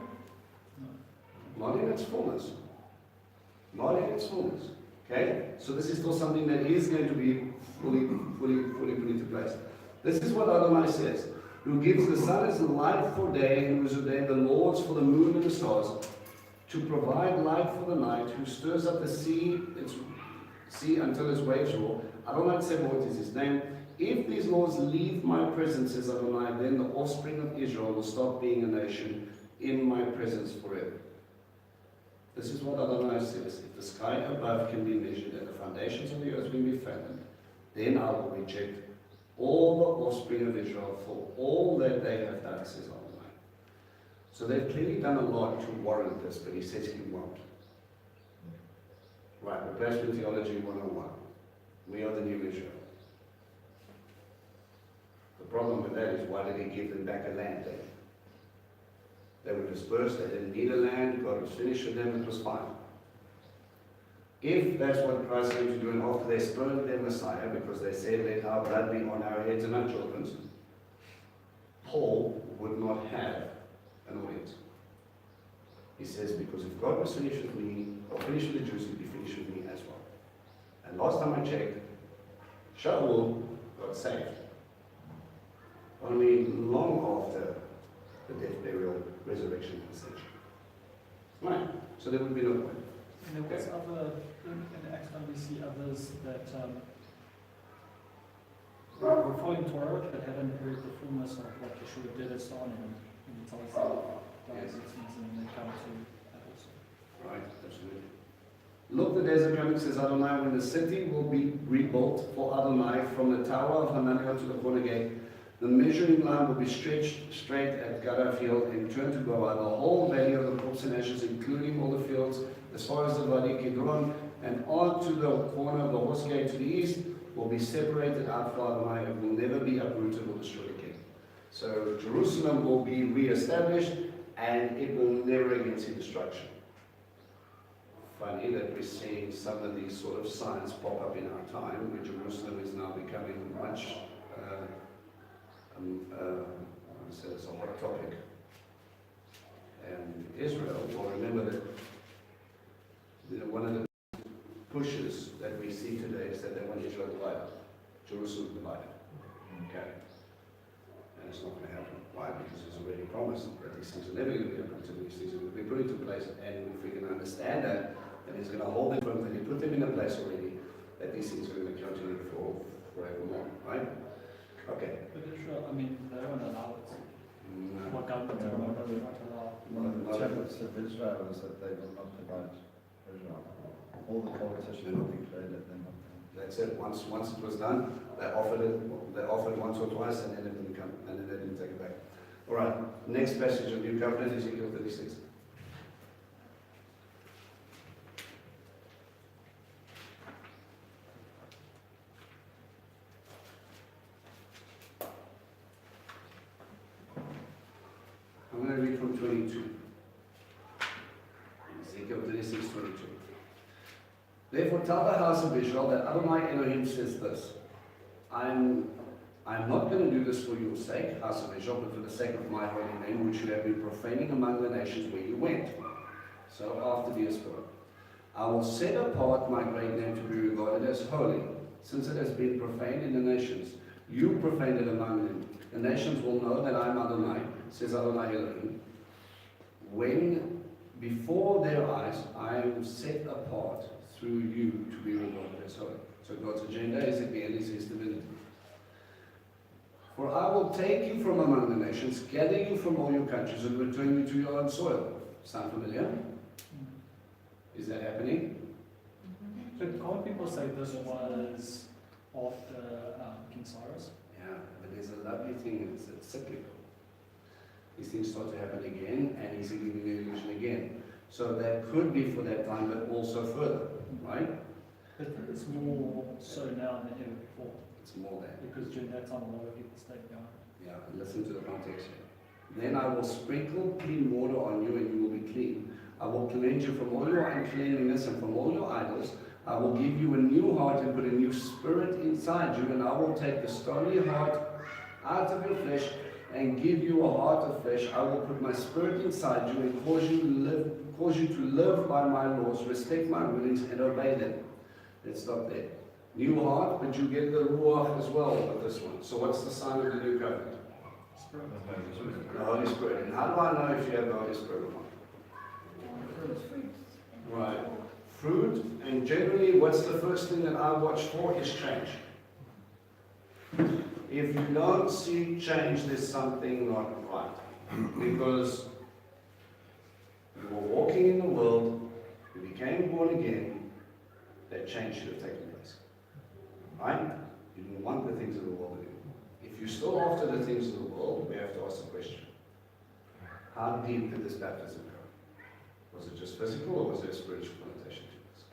Speaker 2: Not in its fullness. Not in its fullness. Okay? So this is still something that is going to be fully put into place. This is what Adonai says. Who gives the sun as a light for day, and who has ordained the lords for the moon and the stars, to provide light for the night, who stirs up the sea until its waves roar. Adonai Tsebaot is his name. If these laws leave my presence, says Adonai, then the offspring of Israel will stop being a nation in my presence forever. This is what Adonai says. If the sky above can be measured and the foundations of the earth can be fathomed, then I will reject all the offspring of Israel for all that they have done, says Adonai. So they've clearly done a lot to warrant this, but he says he won't. Right, replacement theology 101. We are the new Israel. The problem with that is, why did he give them back a land then? They were dispersed, they didn't need a land, God was finished with them, it was fine. If that's what Christ came to do, and after they spurned their Messiah, because they said, let our blood be on our heads and our children's, Paul would not have an audience. He says, because if God was finished with me, or finished with the Jews, he'd be finished with me as well. And last time I checked, Shaul got saved. Only long after the death, burial, resurrection, and ascension. Right, so there would be no point.
Speaker 1: And there was other, in Acts 1 we see others that were following Torah but hadn't heard the fullness of what Yeshua did and so on, and he tells them those things, and then they come to that also.
Speaker 2: Right, absolutely. Look, the days are coming, says Adonai, when the city will be rebuilt for Adonai from the tower of Hananiah to the corner gate. The measuring line will be stretched straight at Gadar Field and turned to Goa. The whole valley of the Corpse Nations, including all the fields, as far as the Valley Kidron, and on to the corner of the horse gate to the east, will be separated out for Adonai and will never be uprooted or destroyed again. So Jerusalem will be re-established, and it will never again see destruction. Funny that we're seeing some of these sort of signs pop up in our time, where Jerusalem is now becoming much so it's a hot topic. And Israel, well, remember that one of the pushes that we see today is that they want Israel divided, Jerusalem divided. Okay. And it's not going to happen. Why? Because it's already promised that these things are never going to be happening until these things are going to be put into place. And if we can understand that, then he's going to hold them firm, and he put them in a place already, that these things are going to continue forevermore. Right? Okay.
Speaker 1: But Israel, I mean, they don't allow it.
Speaker 2: No.
Speaker 1: What government
Speaker 3: Yeah.
Speaker 1: will not allow?
Speaker 3: One of the tenets of Israel is that they will not divide Israel. All the politicians will declare that they're not.
Speaker 2: That's it. Once it was done, they offered it once or twice, and then it didn't come, and then they didn't take it back. All right. Next passage of New Covenant, Ezekiel 36. Therefore tell the house of Israel that Adonai Elohim says this, I'm not going to do this for your sake, house of Israel, but for the sake of my holy name, which you have been profaning among the nations where you went. So after the diaspora, I will set apart my great name to be regarded as holy, since it has been profaned in the nations. You profaned it among them. The nations will know that I am Adonai, says Adonai Elohim. When before their eyes I am set apart through you to be regarded as holy. So God's agenda is at the end, he says divinity. For I will take you from among the nations, gather you from all your countries, and return you to your own soil. Sound familiar? Is that happening?
Speaker 1: But can't people say this was after King Cyrus?
Speaker 2: Yeah, but there's a lovely thing, it's cyclical. These things start to happen again, and he's giving the illusion again. So that could be for that time, but also further, right?
Speaker 1: But it's more so now than ever before,
Speaker 2: It's more than.
Speaker 1: because during that time a lot of people stayed behind.
Speaker 2: Yeah, and listen to the context here. Then I will sprinkle clean water on you, and you will be clean. I will cleanse you from all your uncleanliness and from all your idols. I will give you a new heart and put a new spirit inside you, and I will take the stony heart out of your flesh and give you a heart of flesh. I will put my spirit inside you and cause you to live by my laws, respect my rulings, and obey them. Let's stop there. New heart, but you get the ruach as well with this one. So what's the sign of the new covenant?
Speaker 1: Spirit.
Speaker 2: The Holy Spirit. And how do I know if you have the Holy Spirit or not? Right. Fruit, and generally what's the first thing that I watch for is change. If you don't see change, there's something not right. Because you were walking in the world, you became born again, that change should have taken place. Right? You didn't want the things of the world anymore. If you're still after the things of the world, we have to ask the question, how deep did this baptism go? Was it just physical, or was there a spiritual connotation to this?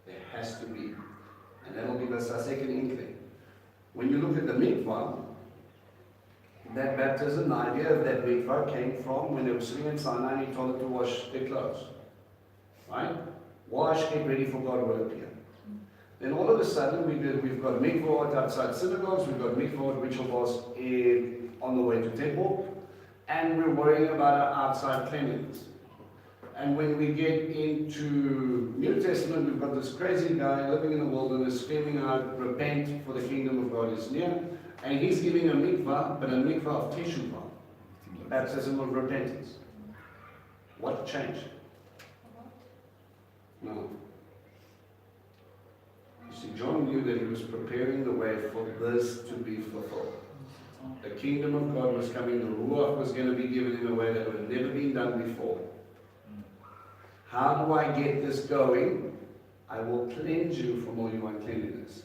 Speaker 2: There has to be. And that'll give us our second inkling. When you look at the mikvah, that baptism, the idea of that mikvah came from when they were sitting in Sinai and he told them to wash their clothes. Right? Wash, get ready for God will appear. Then all of a sudden we've got mikvah outside synagogues, we've got mikvah rituals on the way to temple, and we're worrying about our outside cleanliness. And when we get into New Testament, we've got this crazy guy living in the wilderness screaming out, repent for the kingdom of God is near. And he's giving a mikvah, but a mikvah of teshuvah, baptism of repentance. What changed? No. You see, John knew that he was preparing the way for this to be fulfilled. The kingdom of God was coming, the Ruach was going to be given in a way that had never been done before. How do I get this going? I will cleanse you from all your uncleanliness.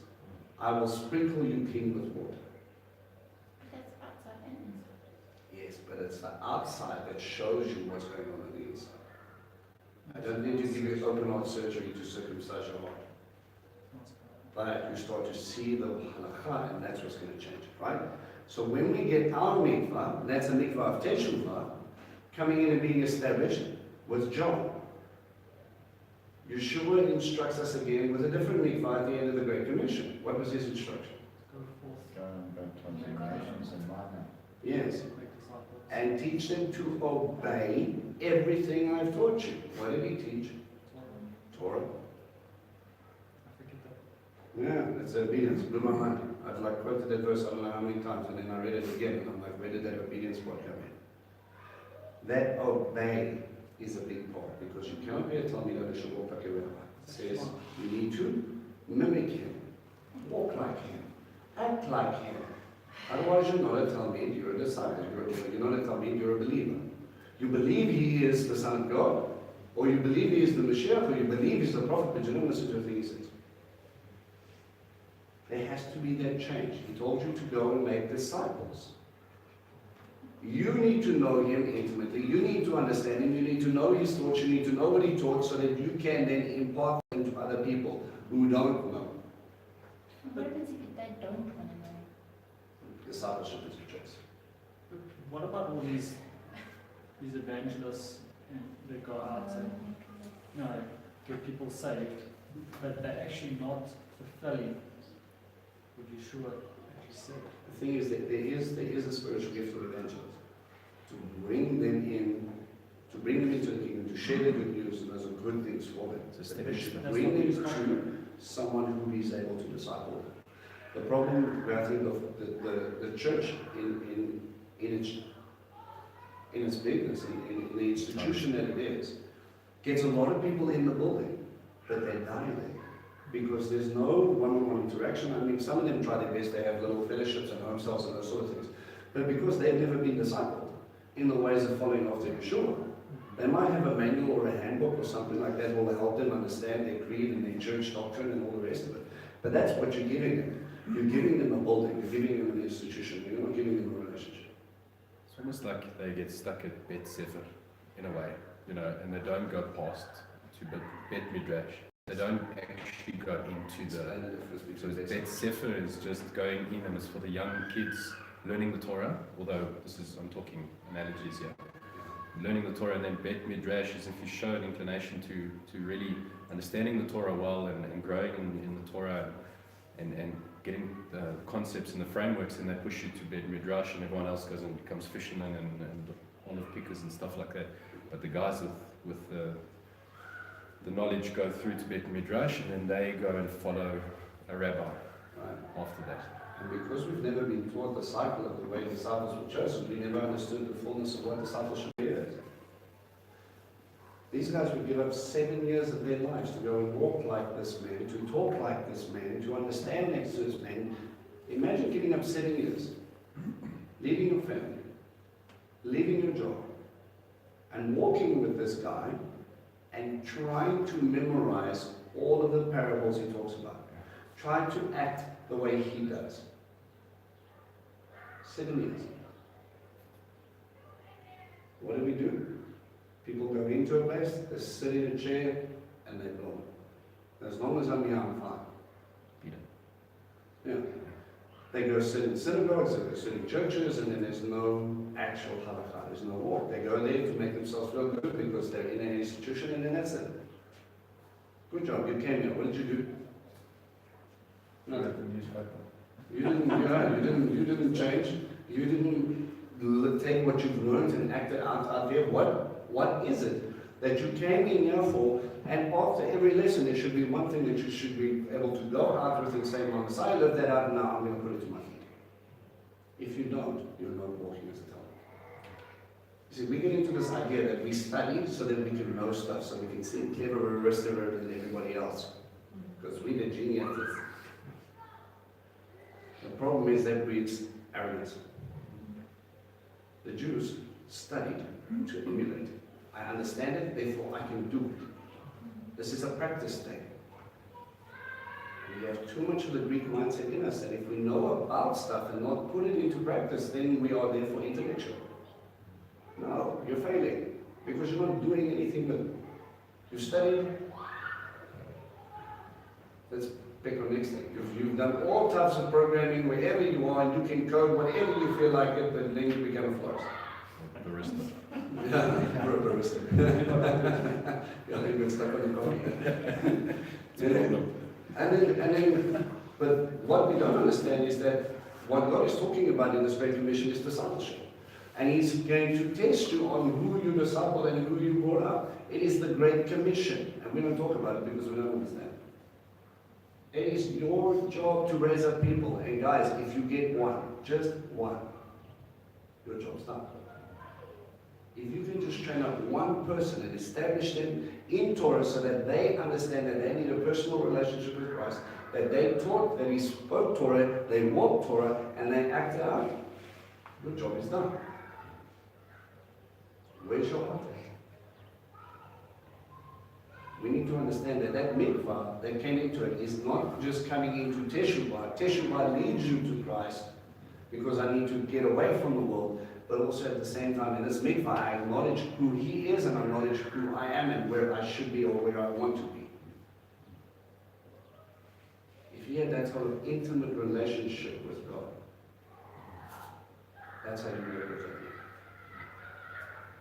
Speaker 2: I will sprinkle you clean with water.
Speaker 5: That's outside and inside.
Speaker 2: Yes, but it's the outside that shows you what's going on the inside. I don't need to give you open heart surgery to circumcise your heart. But you start to see the halakha, and that's what's going to change it, right? So when we get our mikvah, that's a mikvah of teshuvah, coming in and being established with John. Yeshua instructs us again with a different mikvah at the end of the Great Commission. What was his instruction?
Speaker 1: Go forth,
Speaker 3: Go and baptize the nations in my name.
Speaker 2: Yes.
Speaker 1: make disciples.
Speaker 2: And teach them to obey everything I've taught you. What did he teach? Torah.
Speaker 1: I forget that.
Speaker 2: Yeah, that's obedience. Blew my mind. I've like quoted that verse I don't know how many times, and then I read it again, and I'm like, where did that obedience part come in? That obey is a big part, because you cannot be a Talmid of Shabbat It says you need to mimic him, walk like him, act like him. Otherwise you're not a Talmid, you're a disciple. You're not a Talmid, you're a believer. You believe he is the Son of God, or you believe he is the Mashiach, or you believe he's the prophet, but you don't listen to the thing he says. There has to be that change. He told you to go and make disciples. You need to know him intimately. You need to understand him. You need to know his thoughts. You need to know what he taught so that you can then impart them to other people who don't know.
Speaker 5: What happens if they don't want to know?
Speaker 2: Discipleship is a choice.
Speaker 1: But what about all these evangelists that go out and get people saved, but they're actually not fulfilling what Yeshua actually said.
Speaker 2: The thing is that there is a spiritual gift of evangelism. To bring them into the kingdom, to share the good news, and those are good things for them.
Speaker 4: It's a
Speaker 2: But
Speaker 4: stepping
Speaker 2: they should
Speaker 4: stone.
Speaker 1: That's
Speaker 2: bring
Speaker 1: what
Speaker 2: them
Speaker 1: he's talking
Speaker 2: to someone who is able to disciple them. The problem, I think, of the church in its bigness, in the institution that it is, gets a lot of people in the building, but they die there. Because there's no one-on-one interaction. I mean, some of them try their best, they have little fellowships and home cells and those sort of things. But because they've never been discipled in the ways of following after Yeshua, they might have a manual or a handbook or something like that will help them understand their creed and their church doctrine and all the rest of it. But that's what you're giving them. You're giving them a building, you're giving them an institution, you're not giving them a relationship.
Speaker 4: It's almost like they get stuck at Bet Sefer in a way, you know, and they don't go past to Bet Midrash. They don't actually go into the.
Speaker 2: Explain the difference
Speaker 4: So
Speaker 2: between
Speaker 4: Bet Sefer is just going in and it's for the young kids learning the Torah, although I'm talking analogies here. Learning the Torah, and then Bet Midrash is if you show an inclination to really understanding the Torah well and growing in the Torah and getting the concepts and the frameworks, and they push you to Bet Midrash, and everyone else goes and becomes fishermen and olive pickers and stuff like that. But the guys with the knowledge go through to Bet Midrash, and then they go and follow a rabbi
Speaker 2: Right?
Speaker 4: after that.
Speaker 2: And because we've never been taught the cycle of the way disciples were chosen, we never understood the fullness of what discipleship is. These guys would give up 7 years of their lives to go and walk like this man, to talk like this man, to understand next to this man. Imagine giving up 7 years, leaving your family, leaving your job, and walking with this guy and trying to memorize all of the parables he talks about. Try to act the way he does. 7 years. What do? People go into a place, they sit in a chair, and they blow. As long as I'm here, I'm fine.
Speaker 4: Peter.
Speaker 2: Yeah. They go sit in synagogues, they go sit in churches, and then there's no actual halakha, there's no walk. They go there to make themselves feel good because they're in an institution, and then that's it. Good job, you came here. What did you do? No,
Speaker 3: The newspaper.
Speaker 2: you didn't change. You didn't take what you've learned and act it out there. What is it that you came in here for? And after every lesson, there should be one thing that you should be able to go out with and say, Messiah, live that out now. I'm going to put it to my feet. If you don't, you're not walking as a talent. You see, we get into this idea that we study so that we can know stuff, so we can seem cleverer, riskier than everybody else. Because we're the geniuses. The problem is that breeds arrogance. The Jews studied to emulate. I understand it, therefore I can do it. This is a practice thing. We have too much of the Greek mindset in us that if we know about stuff and not put it into practice, then we are therefore intellectual. No, you're failing because you're not doing anything with it. You studied. Let's pick on next thing. You've done all types of programming wherever you are, and you can code whatever you feel like it, but then you become a florist.
Speaker 4: Barista.
Speaker 2: Yeah, you're a barista. Yeah, you've been stuck on the coffee. And then, but what we don't understand is that what God is talking about in this Great Commission is discipleship. And He's going to test you on who you disciple and who you brought up. It is the Great Commission. And we don't talk about it because we don't understand. It is your job to raise up people. And guys, if you get one, just one, your job's done. If you can just train up one person and establish them in Torah so that they understand that they need a personal relationship with Christ, that they taught, that He spoke Torah, they walked Torah, and they acted out, your job is done. Where's your heart? We need to understand that that mikvah that came into it is not just coming into Teshuvah. Teshuvah leads you to Christ because I need to get away from the world, but also at the same time in this mikvah I acknowledge who He is and I acknowledge who I am and where I should be or where I want to be. If you have that sort of intimate relationship with God, that's how you live with Him.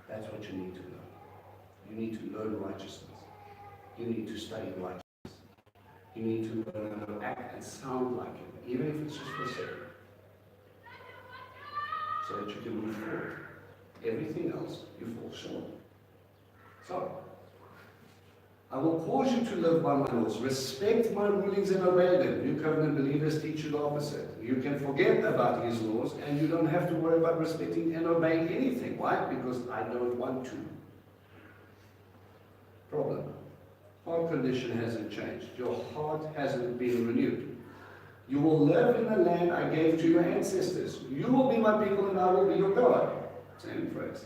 Speaker 2: That's what you need to know. You need to learn righteousness. You need to study righteousness. You need to learn how to act and sound like him, even if it's just for a second, so that you can move forward. Everything else, you fall short. So, I will cause you to live by my laws. Respect my rulings and obey them. New covenant believers teach you the opposite. You can forget about his laws and you don't have to worry about respecting and obeying anything. Why? Because I don't want to. Problem. Heart condition hasn't changed. Your heart hasn't been renewed. You will live in the land I gave to your ancestors. You will be my people and I will be your God. Same phrase.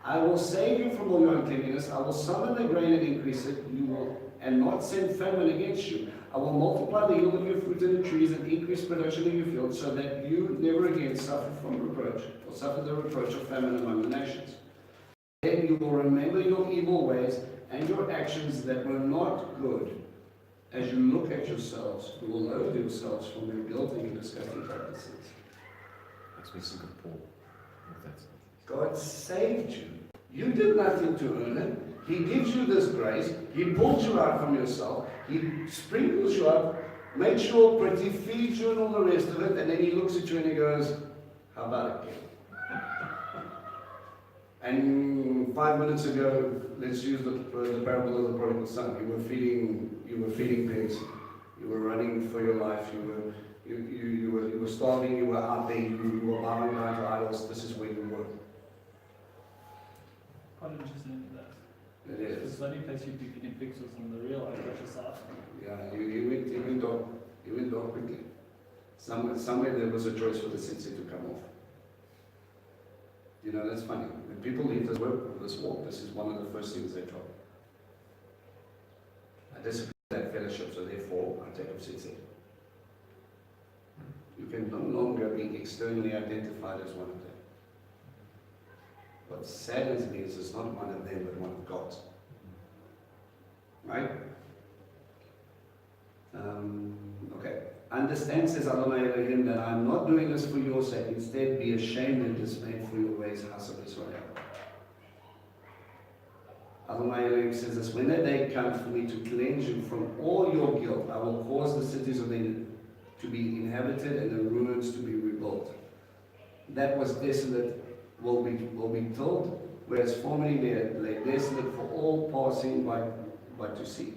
Speaker 2: I will save you from all your uncleanness. I will summon the grain and increase it. You will, and not send famine against you. I will multiply the yield of your fruit in the trees and increase production in your fields, so that you never again suffer from reproach, or suffer the reproach of famine among the nations. Then you will remember your evil ways and your actions that were not good. As you look at yourselves, you will loathe yourselves from your guilty and disgusting practices.
Speaker 4: Makes me think of Paul with that.
Speaker 2: God saved you. You did nothing to earn it. He gives you this grace. He pulls you out from yourself. He sprinkles you up, makes you all pretty, feeds you and all the rest of it, and then he looks at you and he goes, how about it, kid? And 5 minutes ago, let's use the parable of the prodigal son. You were feeding pigs. You were running for your life. You were starving. You were out there. You were bowing down to idols. This is where you were.
Speaker 1: Quite interesting that.
Speaker 2: It is.
Speaker 1: Because the only place you'd be getting pigs was on the real agriculture side.
Speaker 2: Yeah, you went down quickly. Somewhere there was a choice for the sensei to come off. You know, that's funny. When people leave this work, this walk, this is one of the first things they drop. I discipline that fellowship, so therefore I take off sensei. You can no longer be externally identified as one of them. What saddens me is it's not one of them, but one of God's. Right? Okay. Understand, says Adonai Elohim, that I am not doing this for your sake. Instead, be ashamed and dismayed for your ways, house of Israel. Adonai Elohim says this, when that day comes for me to cleanse you from all your guilt, I will cause the cities of Eden to be inhabited and the ruins to be rebuilt. That was desolate will be tilled, whereas formerly they lay desolate for all passing by to see.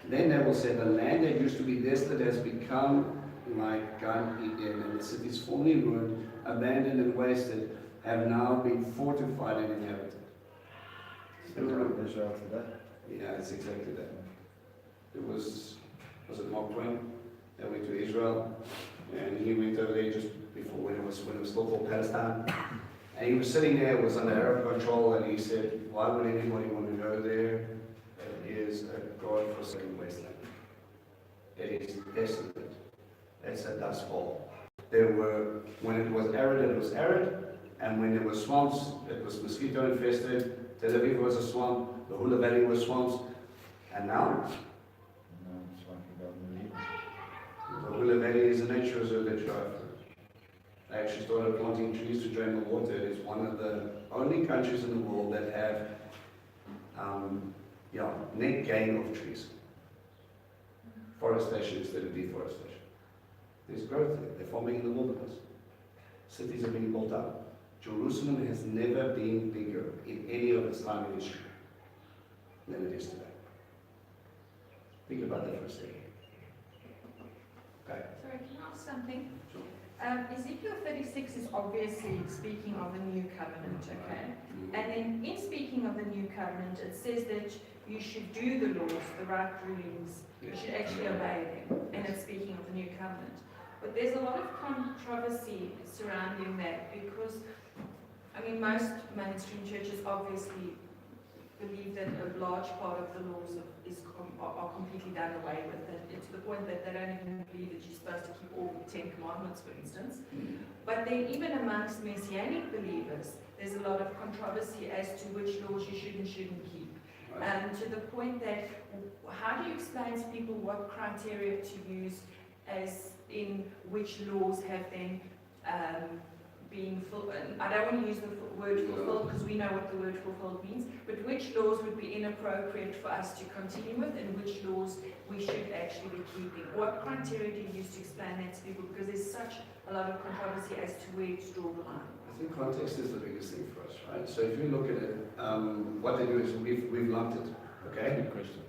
Speaker 2: Then they will say, the land that used to be desolate has become like Gan Eden, and the cities formerly ruined, abandoned and wasted, have now been fortified and inhabited.
Speaker 3: Israel today.
Speaker 2: Yeah, it's exactly that. It was it Mark Twain that went to Israel, and he went over there just before when it was still called Palestine. And he was sitting there, it was under Arab control, and he said, why would anybody want to go there? It is a God-forsaken wasteland. It is desolate. It's a dust bowl. When it was arid, and when there were swamps, it was mosquito infested. Tel Aviv was a swamp, the Hula Valley was swamps, and now?
Speaker 3: No, it's like a government.
Speaker 2: The Hula Valley is a nature reserve that you have. They actually started planting trees to drain the water. It is one of the only countries in the world that have net gain of trees. Forestation instead of deforestation. There's growth there. They're farming in the wilderness. Cities are being built up. Jerusalem has never been bigger in any of its time in history than it is today. Think about that for a second. Okay.
Speaker 6: Sorry, can I ask something?
Speaker 2: Sure.
Speaker 6: Ezekiel 36 is obviously speaking of the new covenant, okay? And then in speaking of the new covenant, it says that you should do the laws, the right rulings, you should actually obey them, and it's speaking of the new covenant. But there's a lot of controversy surrounding that because, I mean, most mainstream churches obviously believe that a large part of the laws are completely done away with. And to the point that they don't even believe that you're supposed to keep all the 10 Commandments, for instance. But then even amongst Messianic believers, there's a lot of controversy as to which laws you should and shouldn't keep. To the point that, how do you explain to people what criteria to use as in which laws have then being full, and I don't want to use the word fulfilled because we know what the word fulfilled means, but which laws would be inappropriate for us to continue with and which laws we should actually be keeping? What criteria do you use to explain that to people? Because there's such a lot of controversy as to where to draw the line.
Speaker 2: I think context is the biggest thing for us, right? So if you look at it, what they do is we've lumped it, okay?
Speaker 4: Good question.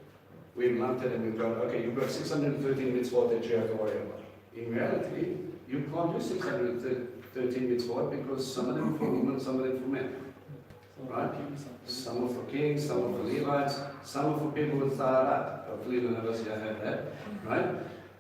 Speaker 2: We've lumped it and we've gone, okay, you've got 613 mitzvot that you have to worry about. In reality, you can't do 613 mitzvot because some of them for women, some of them for men.
Speaker 1: So,
Speaker 2: Right. Some are for kings, some are for Levites, some are for people with Taharat. Hopefully the numbers here have that, right?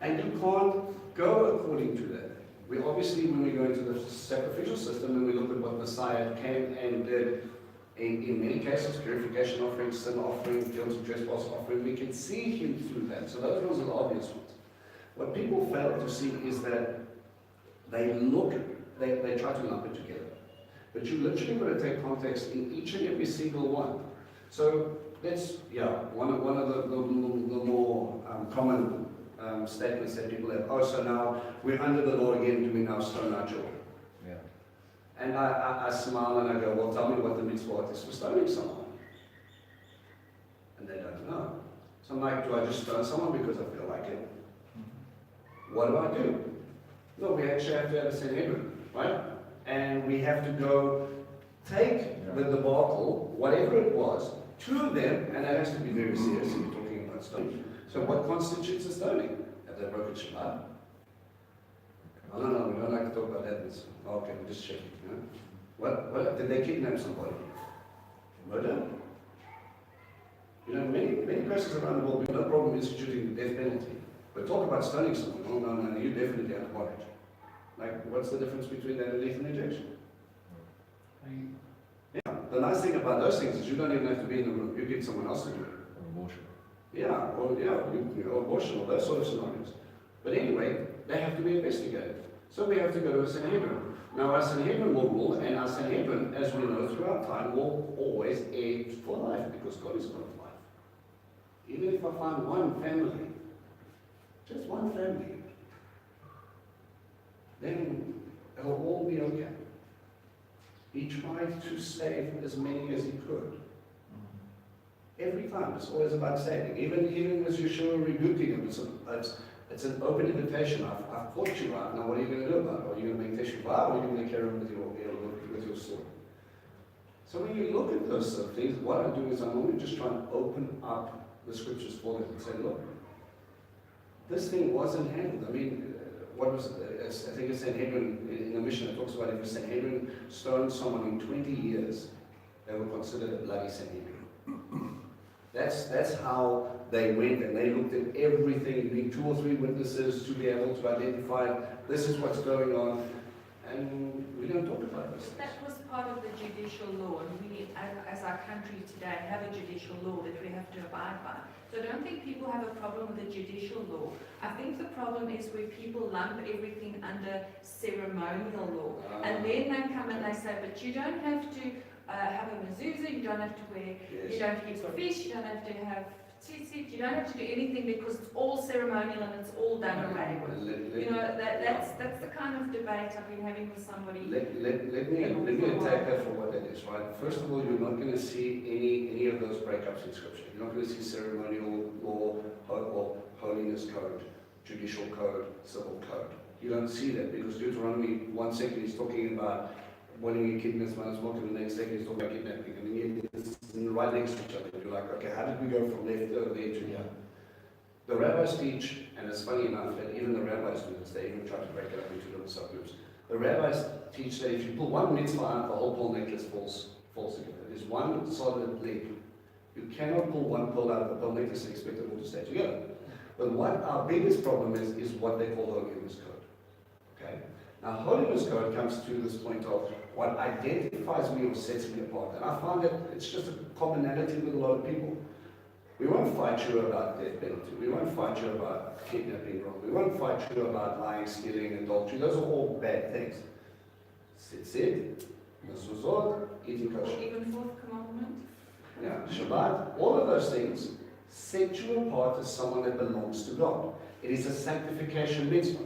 Speaker 2: And you can't go according to that. We obviously, when we go into the sacrificial system and we look at what Messiah came and did, in many cases, purification offering, sin offering, guilt and trespass offering, we can see him through that. So those ones are the obvious ones. What people fail to see is that they try to lump it together. But you literally got to take context in each and every single one. So that's, one of the more common statements that people have. Oh, so now we're under the law again, do we now stone our children?
Speaker 4: Yeah.
Speaker 2: And I smile and I go, well, tell me what the mitzvah is for stoning someone. And they don't know. So I'm like, do I just stone someone because I feel like it? What do? No, we actually have to have a Sanhedrin, right? And we have to go take the debacle, whatever it was, to them, and that has to be very serious if you're talking about stoning. So what constitutes a stoning? Have they broken Shabbat? Oh, no, we don't like to talk about that. Okay, we'll just check it. You know? What did they kidnap somebody? Murder? You know, many places around the world, we have no problem instituting the death penalty. But talk about stoning someone. Oh, no, you definitely have to bondage. Like, what's the difference between that and lethal injection? Yeah, the nice thing about those things is you don't even have to be in the room. You get someone else to do it.
Speaker 4: Abortion.
Speaker 2: Yeah, or abortion, or those sort of scenarios. But anyway, they have to be investigated. So we have to go to a Sanhedrin. Now our Sanhedrin will rule, and our Sanhedrin, as we know throughout time, will always err for life, because God is God of life. Even if I find one family, just one family, then it'll all be okay. He tried to save as many as he could. Every time, it's always about saving. Even with Yeshua rebuking him, it's an open invitation. I've caught you out. Now what are you going to do about it? Are you going to make teshuvah, or are you going to carry on with your sword? So when you look at those sort of things, what I do is I'm only just trying to open up the scriptures for them and say, look, this thing wasn't handled. I mean, what was it? I think it's Sanhedrin in the mission. It talks about if a Sanhedrin stoned someone in 20 years, they were considered a bloody Sanhedrin. That's how they went, and they looked at everything. You need 2 or 3 witnesses to be able to identify this is what's going on, and we don't talk about this.
Speaker 6: That was part of the judicial law, and we, as our country today, have a judicial law that we have to abide by. So I don't think people have a problem with the judicial law. I think the problem is where people lump everything under ceremonial law, and then they come and they say, but you don't have to have a mezuzah, you don't have to wear, you don't have to eat fish, you don't have to have tzitzit, you don't have to do anything because it's all ceremonial and it's all done away with. You know, that's the kind of debate I've been having with somebody.
Speaker 2: Let me attack that for what that is, right? First of all, you're not going to see any of those breakups in Scripture. You're not going to see ceremonial law or holiness code, judicial code, civil code. You don't see that because Deuteronomy 1:2 is talking about when you kidnap someone, and the next second he's talking about kidnapping. I mean, it's right next to each other. You're like, okay, how did we go from left over there to here? The rabbis teach, and it's funny enough that even the rabbis do this, they even try to break it up into little subgroups. The rabbis teach that if you pull one mitzvah out, the whole pearl necklace falls together. There's one solid link. You cannot pull one pearl out of the pearl necklace and expect it all to stay together. But what our biggest problem is what they call holiness code. Okay? Now, holiness code comes to this point of what identifies me or sets me apart. And I find that it's just a commonality with a lot of people. We won't fight you about death penalty. We won't fight you about kidnapping wrong. We won't fight you about lying, stealing, adultery. Those are all bad things. Tzitzit, mezuzot, eating kosher.
Speaker 6: Even 4th commandment.
Speaker 2: Yeah, Shabbat, all of those things set you apart as someone that belongs to God. It is a sanctification mitzvah.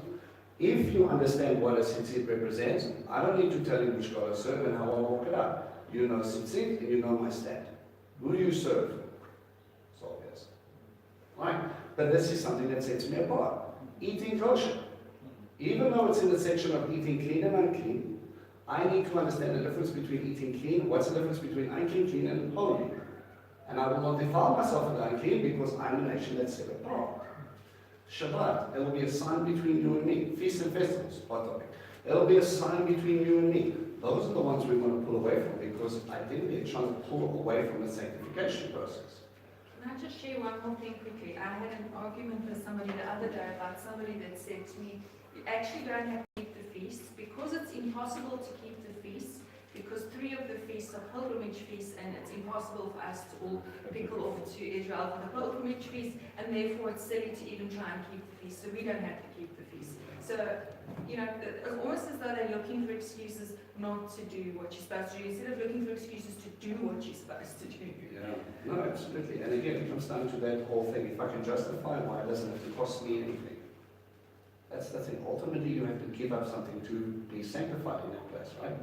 Speaker 2: If you understand what a tzitzit represents, I don't need to tell you which God I serve and how I walk it out. You know tzitzit and you know my stand. Who do you serve? It's obvious. Right? But this is something that sets me apart. Eating kosher. Even though it's in the section of eating clean and unclean, I need to understand the difference between eating clean, what's the difference between unclean, clean, and holy. And I will not defile myself with unclean because I'm a nation that's set apart. Shabbat, there will be a sign between you and me. Feasts and festivals, hot topic. There will be a sign between you and me. Those are the ones we want to pull away from because ideally they're trying to pull away from the sanctification process.
Speaker 6: Can I just share one more thing quickly? I had an argument with somebody the other day about somebody that said to me, you actually don't have to keep the feasts because it's impossible to keep the feasts because 3 of the feasts are pilgrimage feasts and it's impossible for us to all pickle off to Israel for the pilgrimage feast and therefore it's silly to even try and keep the feast, so we don't have to keep the feast. So, you know, it's almost as though they're looking for excuses not to do what you're supposed to do instead of looking for excuses to do what you're supposed to do.
Speaker 2: Yeah, no, absolutely. And again, it comes down to that whole thing. If I can justify why it doesn't have to cost me anything. That's the thing. Ultimately, you have to give up something to be sanctified in that place, right?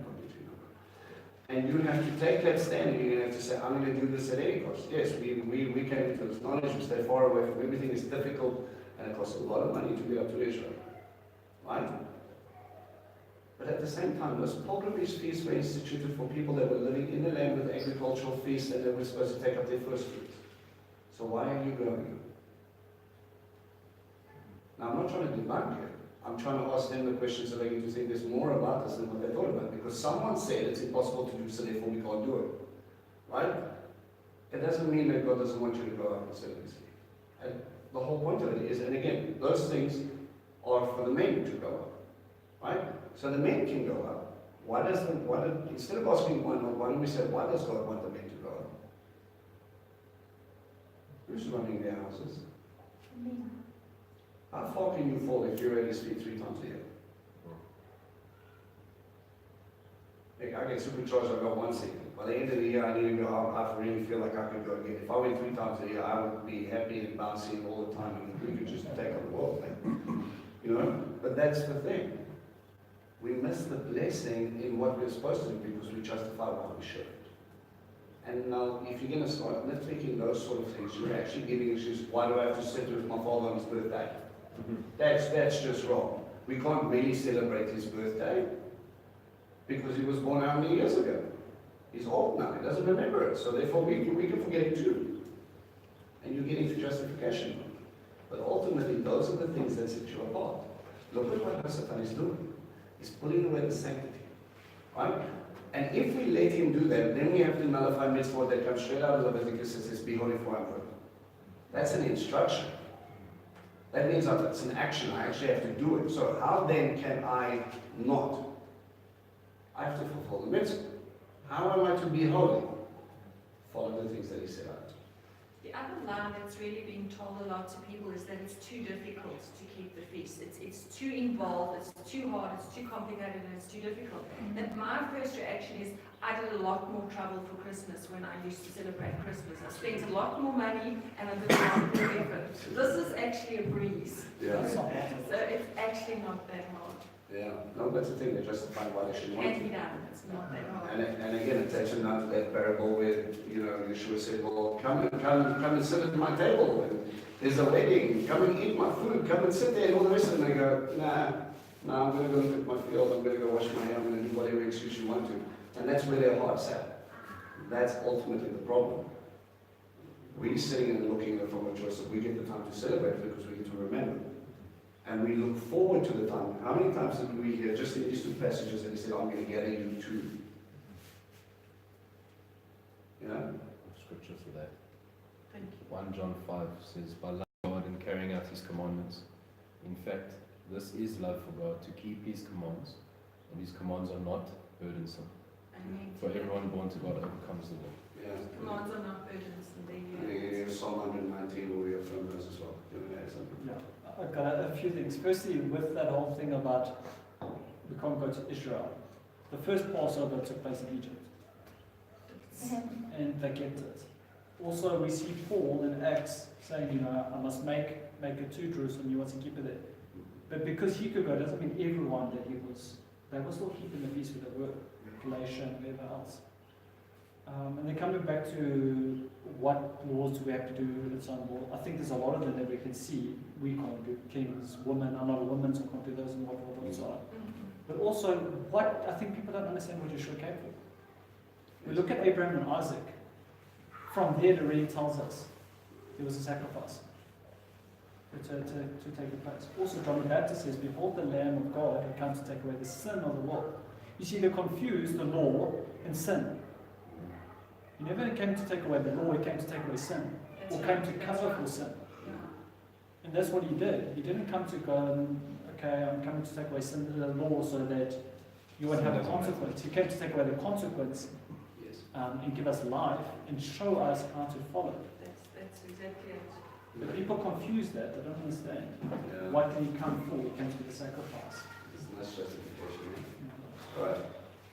Speaker 2: And you have to take that stand and you have to say, I'm going to do this at any cost. Yes, we came into this knowledge, we stay far away from everything, it's difficult, and it costs a lot of money to get up to Israel. Right? But at the same time, those pilgrimage feasts were instituted for people that were living in the land with agricultural feasts and they were supposed to take up their first fruits. So why are you going? Now, I'm not trying to debunk it. I'm trying to ask them the questions so they get to think there's more about this than what they thought about. Because someone said it's impossible to do, so therefore we can't do it. Right? It doesn't mean that God doesn't want you to go out and serve. And the whole point of it is, and again, those things are for the men to go up. Right? So the men can go up. Instead of asking why don't we say, why does God want the men to go up? Who's running their houses? How far can you fall if you're at his feet 3 times a year? Like, I get supercharged, I go once a year. By the end of the year, I need to go out. I really feel like I can go again. If I went 3 times a year, I would be happy and bouncing all the time. And we could just take on the world. You know? But that's the thing. We miss the blessing in what we're supposed to do because we justify why we shouldn't. And now, if you're going to start nitpicking those sort of things, you're actually giving issues. Why do I have to sit with my father on his birthday? That's just wrong. We can't really celebrate his birthday because he was born how many years ago? He's old now, he doesn't remember it, so therefore we can forget it too. And you get into justification. But ultimately, those are the things that set you apart. Look at what Satan is doing. He's pulling away the sanctity. Right? And if we let him do that, then we have to nullify mitzvot that comes straight out of Leviticus and says, be holy for I'm holy. That's an instruction. That means that it's an action. I actually have to do it. So how then can I not? I have to fulfill the mitzvah. How am I to be holy? Follow the things that he said out.
Speaker 6: The other lie that's really being told a lot to people is that it's too difficult to keep the feast. It's too involved, it's too hard, it's too complicated, and it's too difficult. And my first reaction is, I did a lot more trouble for Christmas when I used to celebrate Christmas. I spent a lot more money and I did a lot more effort. This is actually a breeze.
Speaker 2: Yeah.
Speaker 1: That's not bad.
Speaker 6: So it's actually not that hard.
Speaker 2: Yeah. No, that's the thing. They justify why they should want
Speaker 6: Can
Speaker 2: to.
Speaker 6: be done, it's not that hard.
Speaker 2: And again, it takes them down to that parable where, Yeshua said, well, come and sit at my table. And there's a wedding. Come and eat my food. Come and sit there. And all the rest of them, they go, nah, I'm going to go look at my field. I'm going to go wash my hair. I'm going to do whatever excuse you want to. And that's where their heart's at. That's ultimately the problem. We're sitting and looking at it from a choice of we get the time to celebrate because we get to remember. And we look forward to the time. How many times did we hear just in these 2 passages that he said, I'm going to gather you too? You know?
Speaker 4: Scripture for that.
Speaker 6: Thank you.
Speaker 4: 1 John 5 says, by loving God and carrying out his commandments. In fact, this is love for God, to keep his commands, and his commands are not burdensome.
Speaker 6: Amen.
Speaker 4: For everyone born to God overcomes the world.
Speaker 2: Yeah.
Speaker 6: Commands are not burdensome, they
Speaker 2: Yeah, Psalm 119 will reaffirm those as well. Do you want to add something?
Speaker 1: Yeah, I've got a few things. Firstly, with that whole thing about we can't go to Israel, the first Passover took place in Egypt, and they kept it. Also, we see Paul in Acts saying, I must make it to Jerusalem. You want to keep it there. But because he could go, doesn't mean everyone that they were still keeping the peace with the word, Galatia and whatever else. And then coming back to what laws do we have to do and so on, well, I think there's a lot of them that we can see we can't do. Kings, women, I'm not a woman, so I can't do those and what so on. But also, what I think people don't understand what Yeshua came for. We look at Abraham and Isaac. From there, it really tells us there was a sacrifice to take place. Also, John the Baptist says, "Behold the Lamb of God who comes to take away the sin of the world." You see, they confuse the law and sin. He never came to take away the law; he came to take away sin, or came to cover for sin. And that's what he did. He didn't come to go and, okay, I'm coming to take away sin of the law so that you won't have a consequence. He came to take away the consequence
Speaker 2: Yes.
Speaker 1: and give us life and show us how to follow.
Speaker 6: That's exactly it.
Speaker 1: But people confuse that. They don't understand.
Speaker 2: Yeah.
Speaker 1: What did he come for? He came to be the sacrifice.
Speaker 2: It's a nice justification. Right.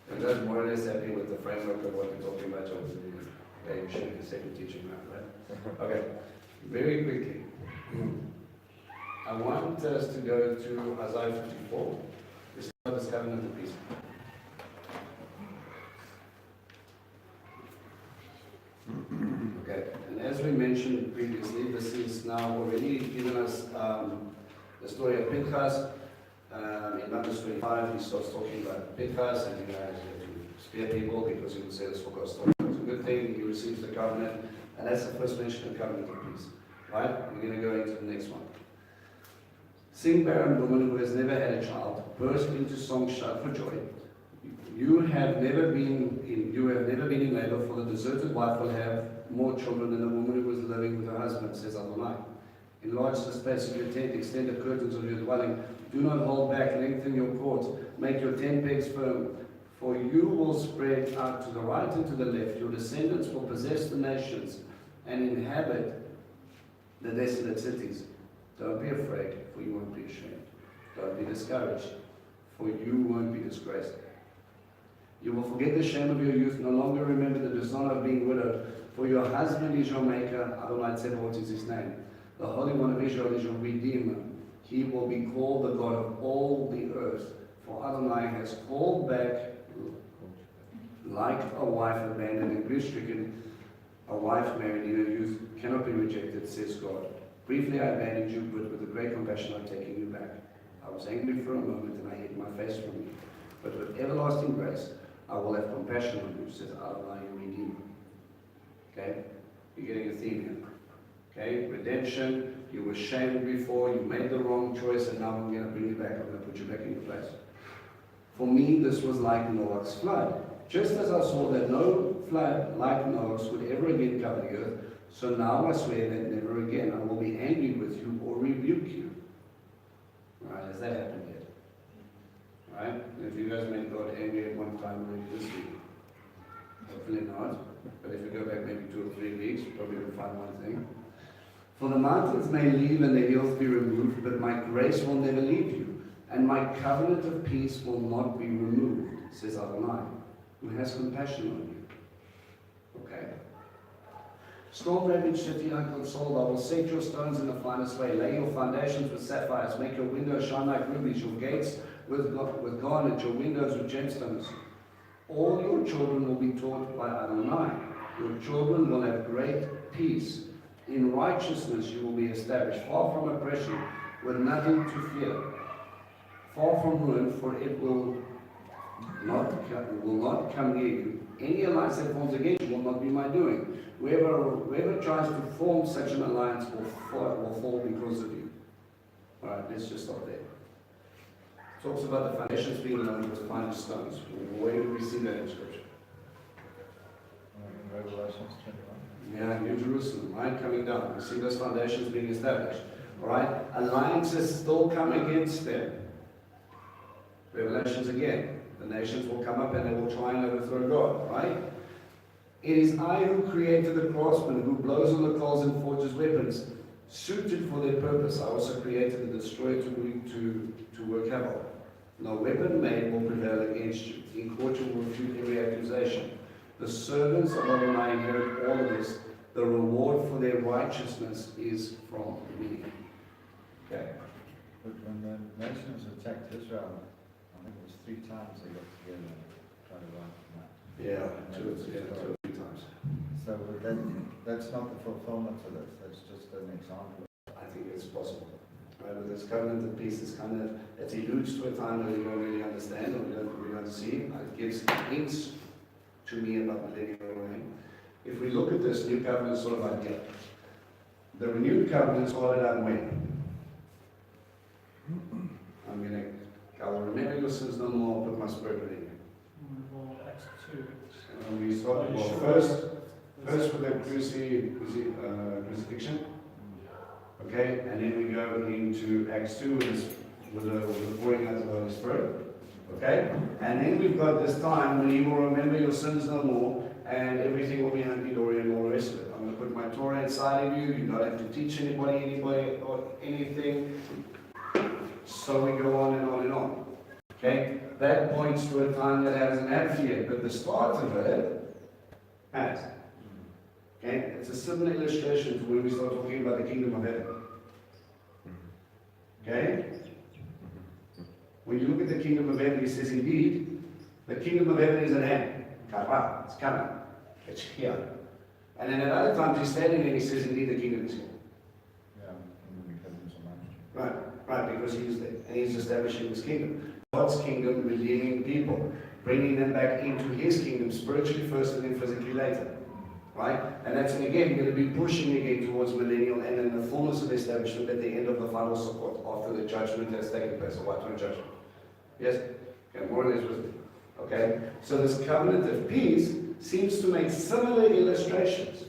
Speaker 2: And that's more or less happy with the framework of what we're talking about. Okay, you should be the second teaching now, right? Okay. Very quickly. I want us to go to Isaiah 54. This is about this covenant of peace. Okay. And as we mentioned previously, this is now already given us the story of Pinchas. In Numbers 25, he starts talking about Pinchas and he has to spare people because he would say this for God's story. It's a good thing, he receives the covenant, and that's the first mention of covenant of peace. Right? We're going to go into the next one. Sing, barren woman who has never had a child, burst into song, shout for joy. You have never been in labor, for the deserted wife will have more children than the woman who was living with her husband, says Adonai. Enlarge the space of your tent, extend the curtains of your dwelling. Do not hold back, lengthen your cords, make your tent pegs firm. For you will spread out to the right and to the left. Your descendants will possess the nations and inhabit the desolate cities. Don't be afraid, for you won't be ashamed. Don't be discouraged, for you won't be disgraced. You will forget the shame of your youth, no longer remember the dishonor of being widowed, for your husband is your maker, Adonai Tzebaoth is his name. The Holy One of Israel is your Redeemer. He will be called the God of all the earth, for Adonai has called back like a wife abandoned and grief-stricken. A wife married in her youth cannot be rejected, says God. Briefly I abandoned you, but with a great compassion I'm taking you back. I was angry for a moment and I hid my face from you. But with everlasting grace I will have compassion on you, says Adonai, your Redeemer. Okay? You're getting a theme here. Okay? Redemption. You were shamed before, you made the wrong choice, and now I'm going to bring you back. I'm going to put you back in your place. For me, this was like Noah's flood. Just as I saw that no flood like Noah's would ever again cover the earth, so now I swear that never again I will be angry with you or rebuke you. Right? Has that happened yet? Right? If you guys made God angry at one time already this week, hopefully not. But if you go back maybe 2 or 3 weeks, you probably will find one thing. For the mountains may leave and the hills be removed, but my grace will never leave you, and my covenant of peace will not be removed, says Adonai, who has compassion on you. Okay. Storm-ravaged city, unconsoled, I will set your stones in the finest way, lay your foundations with sapphires, make your windows shine like rubies, your gates with garnet, your windows with gemstones. All your children will be taught by Adonai. Your children will have great peace. In righteousness you will be established, far from oppression, with nothing to fear. Far from ruin, for it will not come near you. Any alliance that forms against you will not be my doing. Whoever tries to form such an alliance will fall because of you. Alright, let's just stop there. Talks about the foundations being laid with finest stones. Where do we see that in Scripture?
Speaker 3: In Revelations 21.
Speaker 2: Yeah, New Jerusalem, right, coming down. We see those foundations being established. All right, alliances still come against them. Revelations again. The nations will come up and they will try and overthrow God, right? It is I who created the craftsman, who blows on the coals and forges weapons, suited for their purpose. I also created the destroyer to work havoc. No weapon made will prevail against you. In court you will refute every accusation. The servants of Adonai inherit all of this. The reward for their righteousness is from me. Okay.
Speaker 3: But when the nations attacked Israel, I think it was 3 times they got together and tried to write the map.
Speaker 2: Yeah, 2 or 3 times.
Speaker 3: So that's not the fulfillment of this, that's just an example.
Speaker 2: I think it's possible. Right, with this covenant of peace, it alludes to a time that we don't really understand or we don't see. It gives hints to me about millennial reign. If we look at this new covenant sort of idea, the renewed covenant started out when? I will remember your sins no more, I'll put my spirit within you.
Speaker 1: Well, Acts 2.
Speaker 2: We started, well, first with the crucifixion. Okay, and then we go into Acts 2 with the pouring out of the Holy Spirit. Okay, and then we've got this time when you will remember your sins no more, and everything will be hunky-dory and all the rest of it. I'm going to put my Torah inside of you. You don't have to teach anybody, or anything. So we go on and on and on. Okay, that points to a time that hasn't happened yet, but the start of it has. Okay, it's a similar illustration to when we start talking about the kingdom of heaven. Okay? When you look at the kingdom of heaven, he says, indeed, the kingdom of heaven is at hand. It's coming. It's here. And then at other times he's standing there and he says, indeed, the kingdom is here.
Speaker 3: Yeah, kingdom becomes a man.
Speaker 2: Right, because he's there. And he's establishing his kingdom. God's kingdom, redeeming people, bringing them back into his kingdom, spiritually first and then physically later. Right? And that's, again, going to be pushing again towards millennial and then the fullness of establishment at the end of the final support, after the judgment has taken place, the white throne judgment. Yes? Okay, more or less with me. Okay? So this covenant of peace seems to make similar illustrations.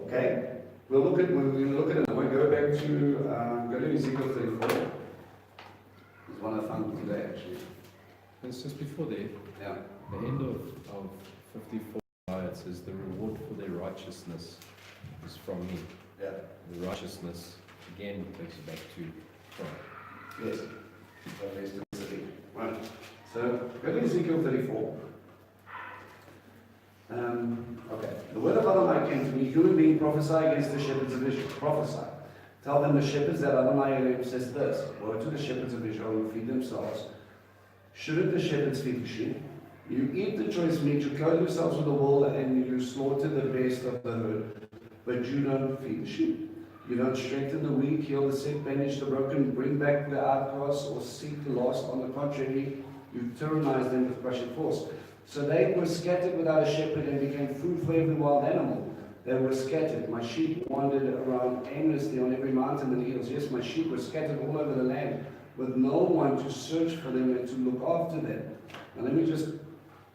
Speaker 2: Okay? We'll look at it. We'll go back to Ezekiel 34. It's one I found today, actually.
Speaker 4: It's just before there,
Speaker 2: Yeah.
Speaker 4: the end of 54, it says, the reward for their righteousness is from me.
Speaker 2: Yeah.
Speaker 4: The righteousness, again, takes you back to Torah.
Speaker 2: Yes. So there's specific. Right. So go to Ezekiel 34. Okay. The word of Adonai came to me, human being, prophesy against the shepherds of Israel. Prophesy. Tell them the shepherds that Adonai Elohim says this. Woe to the shepherds of Israel who feed themselves. Shouldn't the shepherds feed the sheep? You eat the choice meat, you clothe yourselves with the wool, and you slaughter the best of the herd, but you don't feed the sheep. You don't strengthen the weak, heal the sick, bandage the broken, bring back the outcasts, or seek the lost. On the contrary, you tyrannize them with crushing force. So they were scattered without a shepherd and became food for every wild animal. They were scattered. My sheep wandered around aimlessly on every mountain and hills. Yes, my sheep were scattered all over the land, with no one to search for them and to look after them. Now let me just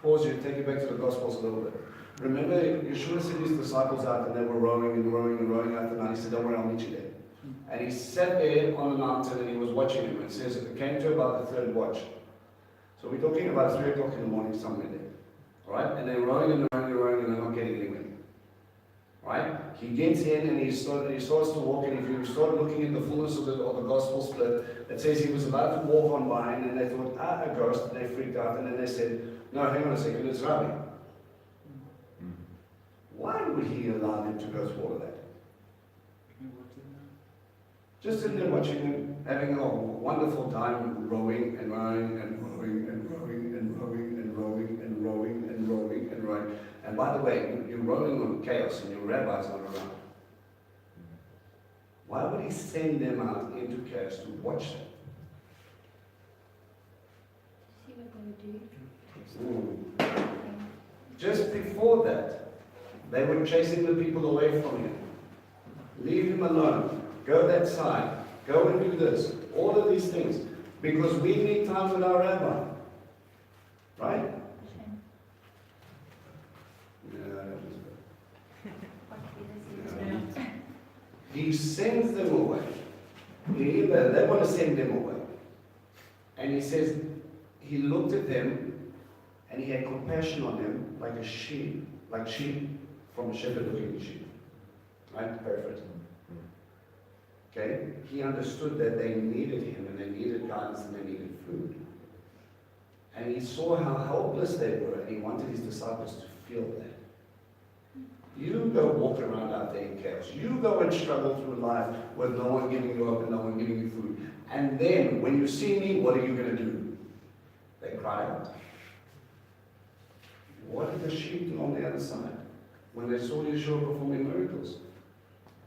Speaker 2: pause you and take you back to the Gospels a little bit. Remember, Yeshua sent his disciples out and they were rowing and rowing and rowing out the night. He said, don't worry, I'll meet you there. And he sat there on the mountain and he was watching them. It says it came to about the third watch. So we're talking about 3 o'clock in the morning, somewhere there. Alright? And they're rowing and rowing and rowing and they're not getting anywhere. Right? He gets in and he starts to walk, and if you start looking at the fullness of the gospel split, it says he was about to walk on by, and then they thought, a ghost, and they freaked out, and then they said, no, hang on a second, it's Rabbi. Why would he allow them to go through all of that? Just sitting there watching them, having a wonderful time rowing and rowing and rowing and rowing and rowing and rowing and rowing and rowing and rowing. And by the way, you're rowing on chaos and your rabbis are around. Why would he send them out into chaos to watch them?
Speaker 5: See what they would do.
Speaker 2: Just before that, they were chasing the people away from him. Leave him alone. Go that side. Go and do this. All of these things. Because we need time with our rabbi. Right? He sends them away. They want to send them away. And he says, he looked at them and he had compassion on them like sheep from a shepherd looking at sheep. Right? Paraphrasing. Okay? He understood that they needed him and they needed guidance and they needed food. And he saw how helpless they were and he wanted his disciples to feel that. You go walk around out there in chaos. You go and struggle through life with no one giving you up and no one giving you food. And then, when you see me, what are you going to do? They cry out. What did the sheep do on the other side? When they saw Yeshua performing miracles,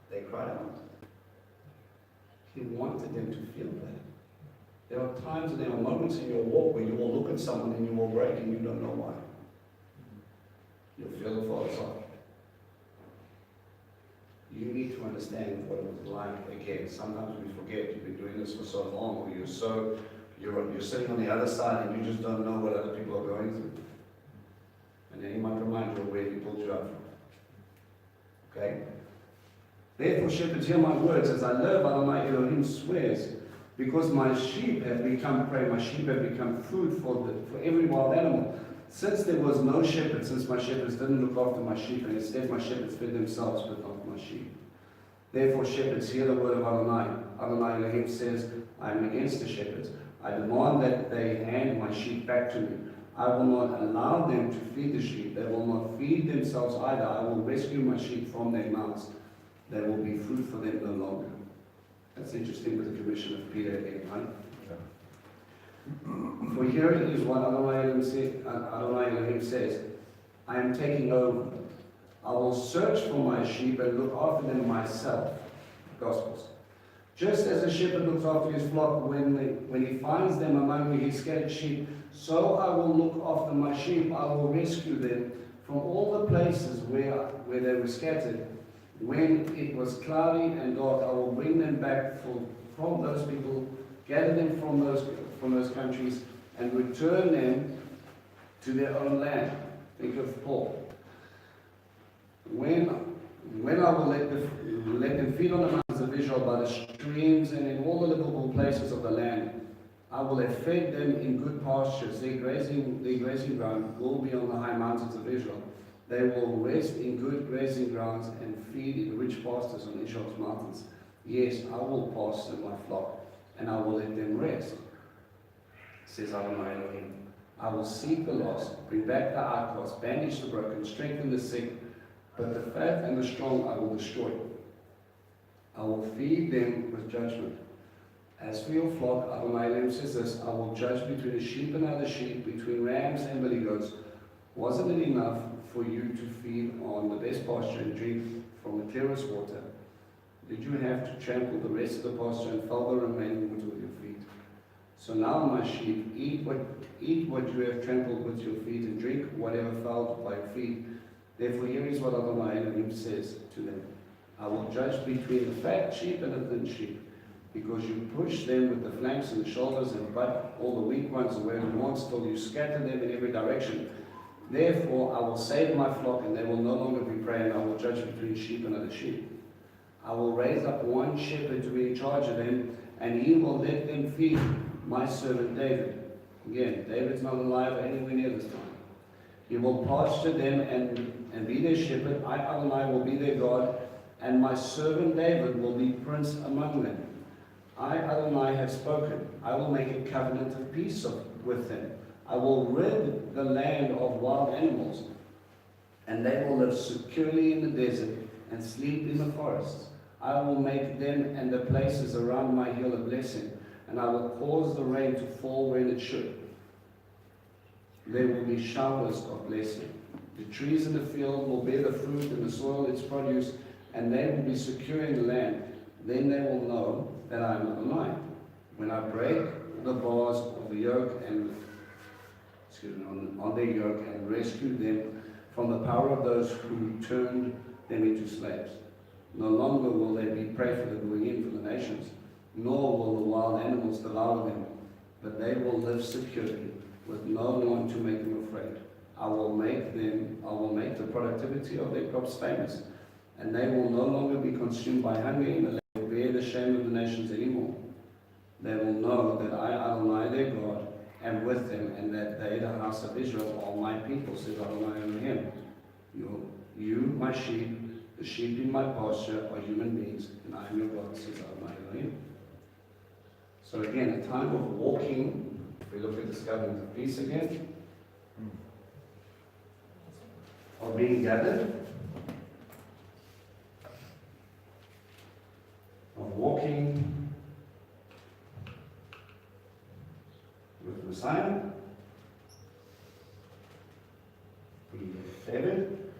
Speaker 2: they cried out. He wanted them to feel that. There are times and there are moments in your walk where you will look at someone and you will break and you don't know why. You'll feel the Father's heart. You need to understand what it was like again. Sometimes we forget you've been doing this for so long, or you're sitting on the other side and you just don't know what other people are going through. And then he might remind you of where he pulled you up from. Okay? Therefore, shepherds, hear my words. As I live, Adonai Elohim swears, because my sheep have become prey, my sheep have become food for every wild animal. Since there was no shepherd, since my shepherds didn't look after my sheep, and instead my shepherds fed themselves but not my sheep. Therefore, shepherds, hear the word of Adonai. Adonai Elohim says, I am against the shepherds. I demand that they hand my sheep back to me. I will not allow them to feed the sheep. They will not feed themselves either. I will rescue my sheep from their mouths. There will be food for them no longer. That's interesting with the commission of Peter again, right? For here it is what Adonai Elohim says, I am taking over. I will search for my sheep and look after them myself. Gospels. Just as a shepherd looks after his flock when he finds them among his scattered sheep, so I will look after my sheep. I will rescue them from all the places where they were scattered. When it was cloudy and dark, I will bring them back from those people, gather them from those countries, and return them to their own land. Think of Paul. When I will let them feed on the mountains of Israel by the streams and in all the livable places of the land, I will have fed them in good pastures. Their grazing ground will be on the high mountains of Israel. They will rest in good grazing grounds and feed in rich pastures on Israel's mountains. Yes, I will pasture my flock, and I will let them rest, says Adonai Elohim. I will seek the lost, bring back the outcast, bandage the broken, strengthen the sick, but the fat and the strong I will destroy. I will feed them with judgment. As for your flock, Adonai Elohim says this, I will judge between a sheep and other sheep, between rams and billy goats. Wasn't it enough for you to feed on the best pasture and drink from the clearest water? Did you have to trample the rest of the pasture and fell the remaining water with your feet? So now, my sheep, eat what you have trampled with your feet, and drink whatever fell by your feet. Therefore, here is what Adonai Elohim says to them. I will judge between the fat sheep and the thin sheep, because you push them with the flanks and the shoulders and butt all the weak ones away at once till you scatter them in every direction. Therefore, I will save my flock, and they will no longer be prey, and I will judge between sheep and other sheep. I will raise up one shepherd to be in charge of them, and he will let them feed my servant David. Again, David's not alive anywhere near this time. He will pasture them and be their shepherd. I, Adonai, will be their God, and my servant David will be prince among them. I, Adonai, have spoken. I will make a covenant of peace with them. I will rid the land of wild animals, and they will live securely in the desert and sleep in the forests. I will make them and the places around my hill a blessing, and I will cause the rain to fall when it should. There will be showers of blessing. The trees in the field will bear the fruit, and the soil its produce, and they will be secure in the land. Then they will know that I am Adonai, when I break the bars of the yoke and on their yoke and rescue them from the power of those who turned them into slaves. No longer will they be prey for the going in for the nations, nor will the wild animals devour them, but they will live securely, with no one to make them afraid. I will make the productivity of their crops famous, and they will no longer be consumed by hunger in the land, or bear the shame of the nations anymore. They will know that I, Adonai, their God, am with them, and that they, the house of Israel, are my people, says Adonai Elohim. You, my sheep, the sheep in my pasture, are human beings, and I am your God, says Adonai Elohim. So again, a time of walking. If we look at this covenant of peace again, of being gathered, walking with Messiah. We fed it.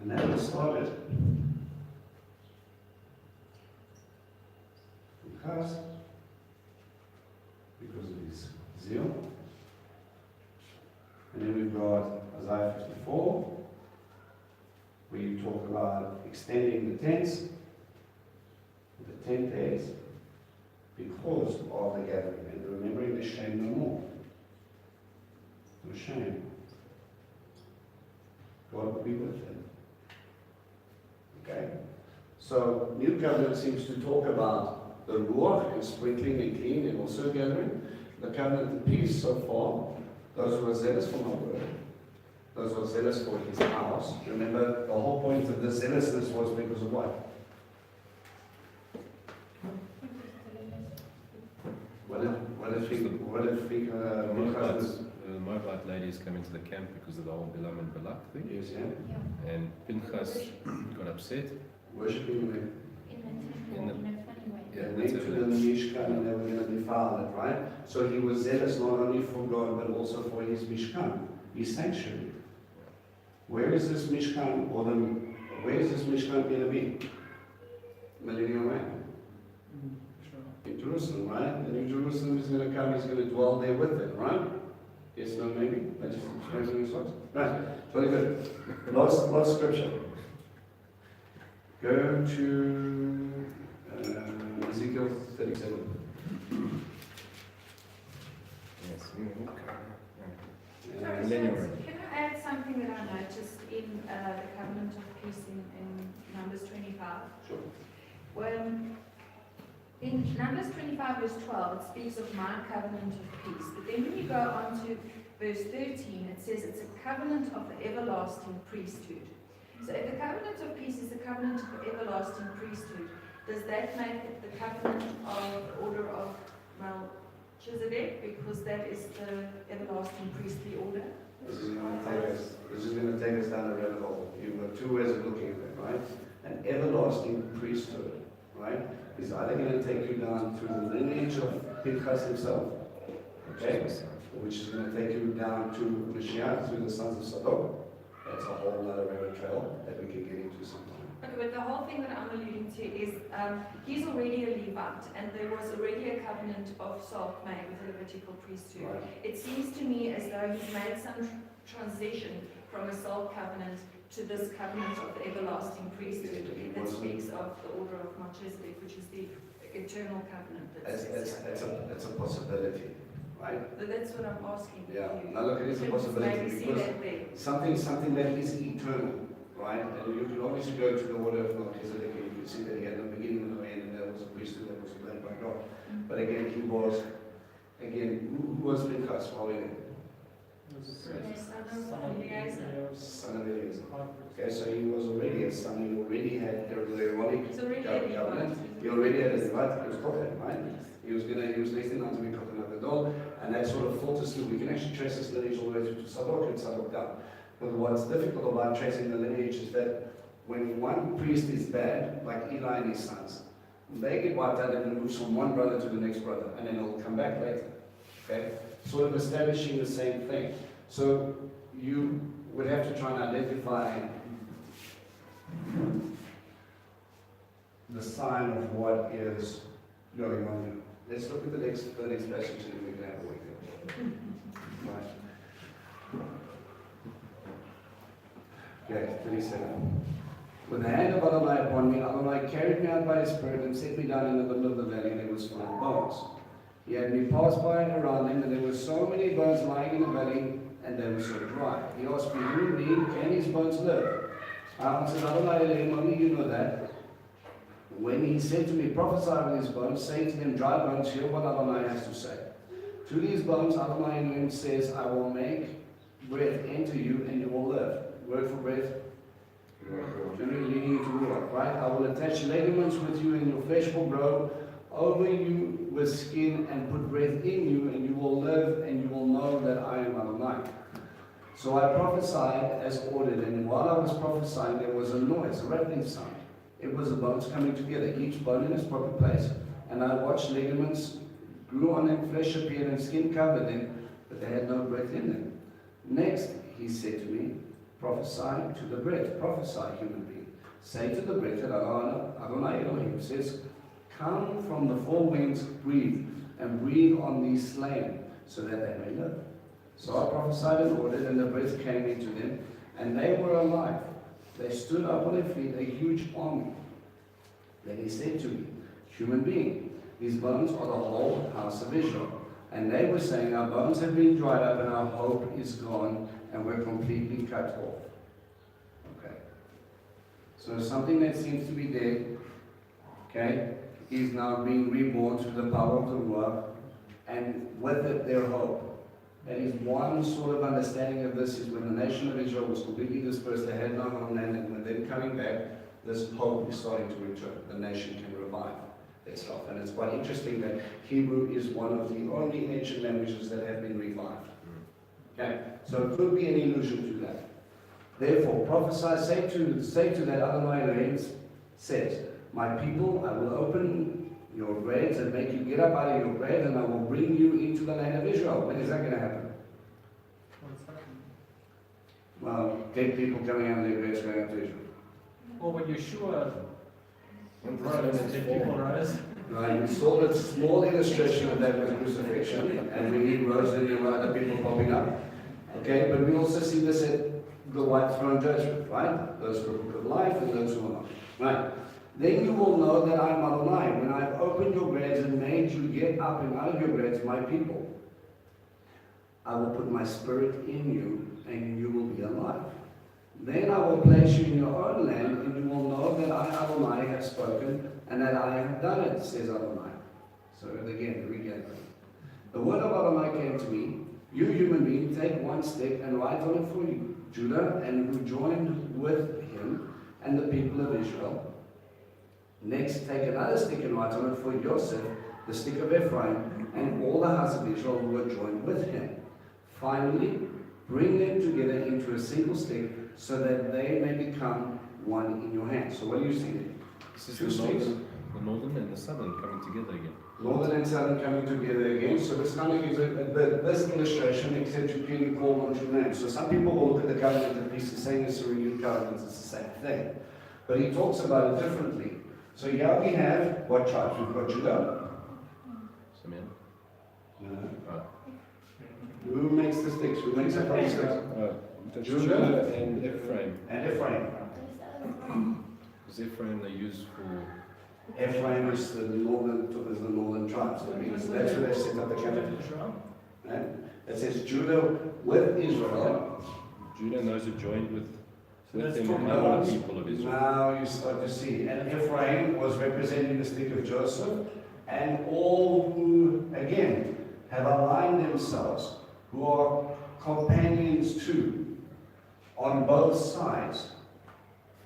Speaker 2: And that was started. Because of his zeal. And then we've got Isaiah 54. We talk about extending the tents, the 10 days, because of the gathering and remembering the shame no more. No shame. God will be with them. Okay? So, New Covenant seems to talk about the Ruach and sprinkling and cleaning and also gathering. The covenant of peace so far, those who are zealous for my word, those who are zealous for his house. Remember, the whole point of this zealousness was because of what? What if we
Speaker 4: The Moabite ladies came into the camp because of the whole Bilam and Balak thing.
Speaker 2: yes, yeah,
Speaker 5: Yeah.
Speaker 4: And Pinchas got upset.
Speaker 2: worshipping them.
Speaker 5: In a funny way.
Speaker 4: Yeah,
Speaker 2: They
Speaker 4: that's
Speaker 2: went to
Speaker 4: it.
Speaker 2: the Mishkan and they were going to defile it, right? So he was zealous not only for God but also for his Mishkan, his sanctuary. Where is this Mishkan, where is this Mishkan going to be? Millennium Reign. In Jerusalem, right? The New Jerusalem is going to come, he's going to dwell there with them, right? Yes, no, maybe? That's just explaining his thoughts. Right, very good. Last scripture. Go to Ezekiel 37.
Speaker 4: Yes.
Speaker 2: Yeah.
Speaker 4: Millennium Reign.
Speaker 6: Can I add something that I noticed in the covenant of peace in Numbers 25?
Speaker 2: Sure.
Speaker 6: When in Numbers 25 verse 12, it speaks of my covenant of peace. But then when you go on to verse 13, it says it's a covenant of the everlasting priesthood. So if the covenant of peace is the covenant of the everlasting priesthood, does that make it the covenant of the order of Melchizedek? Because that is the everlasting priestly order?
Speaker 2: This is going to take us down a rabbit hole. You've got two ways of looking at it, right? An everlasting priesthood, right, is either going to take you down through the lineage of Pinchas himself, okay, which is going to take you down to Mashiach through the sons of Sadok. That's a whole other rabbit trail that we can get into sometime.
Speaker 6: Okay, but the whole thing that I'm alluding to is he's already a Levite, and there was already a covenant of salt made with the Levitical priesthood.
Speaker 2: Right.
Speaker 6: It seems to me as though he's made some transition from a salt covenant to this covenant of the everlasting priesthood that speaks of the order of Melchizedek, which is the eternal covenant.
Speaker 2: That's a possibility, right?
Speaker 6: But that's what I'm asking
Speaker 2: Yeah.
Speaker 6: you.
Speaker 2: Now look, it is a
Speaker 6: Maybe
Speaker 2: possibility
Speaker 6: see
Speaker 2: because
Speaker 6: that there.
Speaker 2: something that is eternal, right? And you can obviously go to the order of Melchizedek and you can see that he had no beginning and no end, and there was a priesthood that was ordained by God. But again, who was Pinchas while we there? Son of Eliezer. Okay, so he was already a son, he already had the Aaronic
Speaker 6: He's already a
Speaker 2: covenant.
Speaker 6: Levite.
Speaker 2: He already had a Levite, he was Kohen, right? He was listing on to be Kohen Gadol, and that sort of filters through. We can actually trace this lineage all the way through to Sadok and Sadok down. But what's difficult about tracing the lineage is that when one priest is bad, like Eli and his sons, they get wiped out and it moves from one brother to the next brother, and then it'll come back later. Okay? Sort of establishing the same thing. So you would have to try and identify the sign of what is going on here. Let's look at the next passage and we can have a wait there. Right. Okay, 37. When the hand of Adonai upon me, Adonai carried me out by his spirit and set me down in the middle of the valley, and there was full of bones. He had me pass by and around them, and there were so many bones lying in the valley, and they were so dry. He asked me, who indeed can these bones live? I answered, Adonai Elohim, only you know that. When he said to me, prophesy with these bones, say to them, dry bones, hear what Adonai has to say. To these bones, Adonai Elohim says, I will make breath enter you, and you will live. Word for breath. Generally leading you to Ruach, right? I will attach ligaments with you, and your flesh will grow over you with skin, and put breath in you, and you will live, and you will know that I am Adonai. So I prophesied as ordered, and while I was prophesying, there was a noise, a rattling sound. It was the bones coming together, each bone in its proper place. And I watched ligaments grew on them, flesh appeared, and skin covered them, but they had no breath in them. Next, he said to me, prophesy to the breath, prophesy, human being. Say to the breath that Adonai Elohim says, come from the four winds, breathe, and breathe on these slain, so that they may live. So I prophesied and ordered, and the breath came into them, and they were alive. They stood up on their feet, a huge army. Then he said to me, human being, these bones are the whole house of Israel. And they were saying, our bones have been dried up, and our hope is gone, and we're completely cut off. Okay. So something that seems to be dead, okay, is now being reborn through the power of the Ruach, and with it their hope. That is one sort of understanding of this, is when the nation of Israel was completely dispersed, they had no homeland, and when they're coming back, this hope is starting to return. The nation can revive itself. And it's quite interesting that Hebrew is one of the only ancient languages that have been revived. Okay? So it could be an illusion to that. Therefore, prophesy, say to that Adonai Elohim says, my people, I will open your graves and make you get up out of your grave, and I will bring you into the land of Israel. When is that going to happen?
Speaker 1: What's happening?
Speaker 2: Well, dead people coming out of their graves going up to Israel.
Speaker 1: Or when Yeshua rose, dead people rose.
Speaker 2: Right, we saw that small illustration of that with crucifixion, and when he rose, then there were other people popping up. Okay, but we also see this at the white throne judgment, right? Those who are book of life and those who are not. Right. Then you will know that I am Adonai, when I have opened your graves and made you get up and out of your graves, my people. I will put my spirit in you, and you will be alive. Then I will place you in your own land, and you will know that I, Adonai, have spoken, and that I have done it, says Adonai. So again, regathering. The word of Adonai came to me, you human being, take one stick and write on it for you, Judah, and who joined with him, and the people of Israel. Next, take another stick and write on it for Joseph, the stick of Ephraim, and all the house of Israel who were joined with him. Finally, bring them together into a single stick, so that they may become one in your hand. So what do you see there?
Speaker 4: This is
Speaker 2: Two
Speaker 4: the
Speaker 2: sticks.
Speaker 4: northern and the southern coming together again.
Speaker 2: Northern and southern coming together again. So this kind of gives this illustration, except you clearly call on two names. So some people will look at the covenant and piece saying it's a renewed covenant, it's the same thing. But he talks about it differently. So here we have what tribes? We've got Judah.
Speaker 4: Simeon?
Speaker 2: No. Who makes the sticks? Who makes the sticks?
Speaker 4: That's
Speaker 2: Judah
Speaker 4: and Ephraim.
Speaker 2: And Ephraim.
Speaker 4: Because Ephraim they use for
Speaker 2: Ephraim is the northern tribes. I mean, that's where they set up the capital. Right? It says Judah with Israel.
Speaker 4: Judah and those who joined with
Speaker 1: that's
Speaker 4: them
Speaker 1: talking
Speaker 4: among
Speaker 2: about-
Speaker 4: the people of Israel.
Speaker 2: Now you start to see. And Ephraim was representing the stick of Joseph, and all who, again, have aligned themselves, who are companions too, on both sides.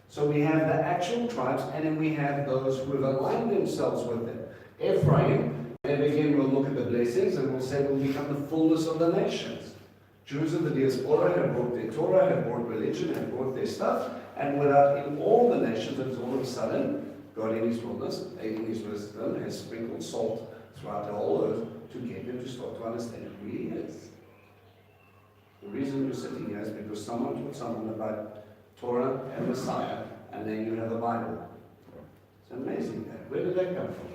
Speaker 2: So we have the actual tribes, and then we have those who have aligned themselves with them. Ephraim, and again we'll look at the blessings, and we'll say will become the fullness of the nations. Jews of the diaspora have brought their Torah, have brought religion, have brought their stuff, and without in all the nations, it is all of a sudden, God in His fullness, in His wisdom, has sprinkled salt throughout the whole earth to get them to start to understand who He is. The reason you're sitting here is because someone told someone about Torah and Messiah, and then you have a Bible. It's amazing that. Where did that come from?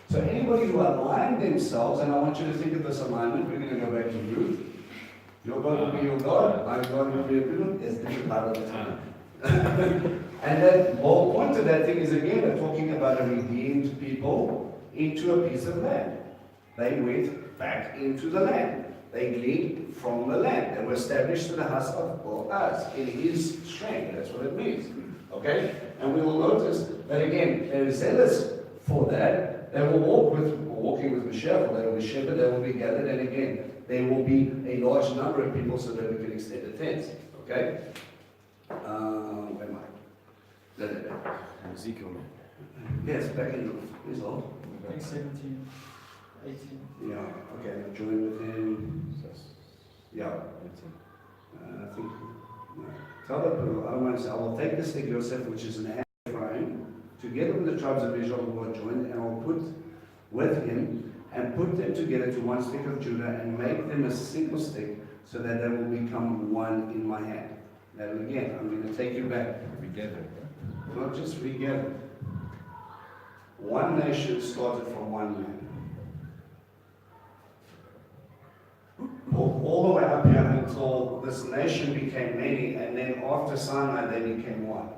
Speaker 2: So anybody who aligned themselves, and I want you to think of this alignment, we're going to go back to Ruth. Your God will be your God, my God will be your God. It's different part of the time. And the whole point of that thing is, again, they're talking about a redeemed people into a piece of land. They went back into the land. They gleaned from the land. They were established in the house of Boaz, in his strength. That's what it means. Okay? And we will notice that, again, they're zealous for that. They will walking with Mashiach, they will be shepherded, they will be gathered, and again, there will be a large number of people so that we can extend the tents. Okay? Where am I?
Speaker 4: Ezekiel.
Speaker 2: Yes, back in Ruth. Please hold.
Speaker 1: I think 17, 18.
Speaker 2: Yeah, okay, join with him. Yeah. I think, no. Tell the people, I will take the stick Joseph, which is an Ephraim, together with the tribes of Israel who are joined, and I will put with him, and put them together to one stick of Judah, and make them a single stick, so that they will become one in my hand. Now again, I'm going to take you back.
Speaker 4: Together.
Speaker 2: Not just regather. One nation started from one land. All the way up here until this nation became many, and then after Sinai they became one.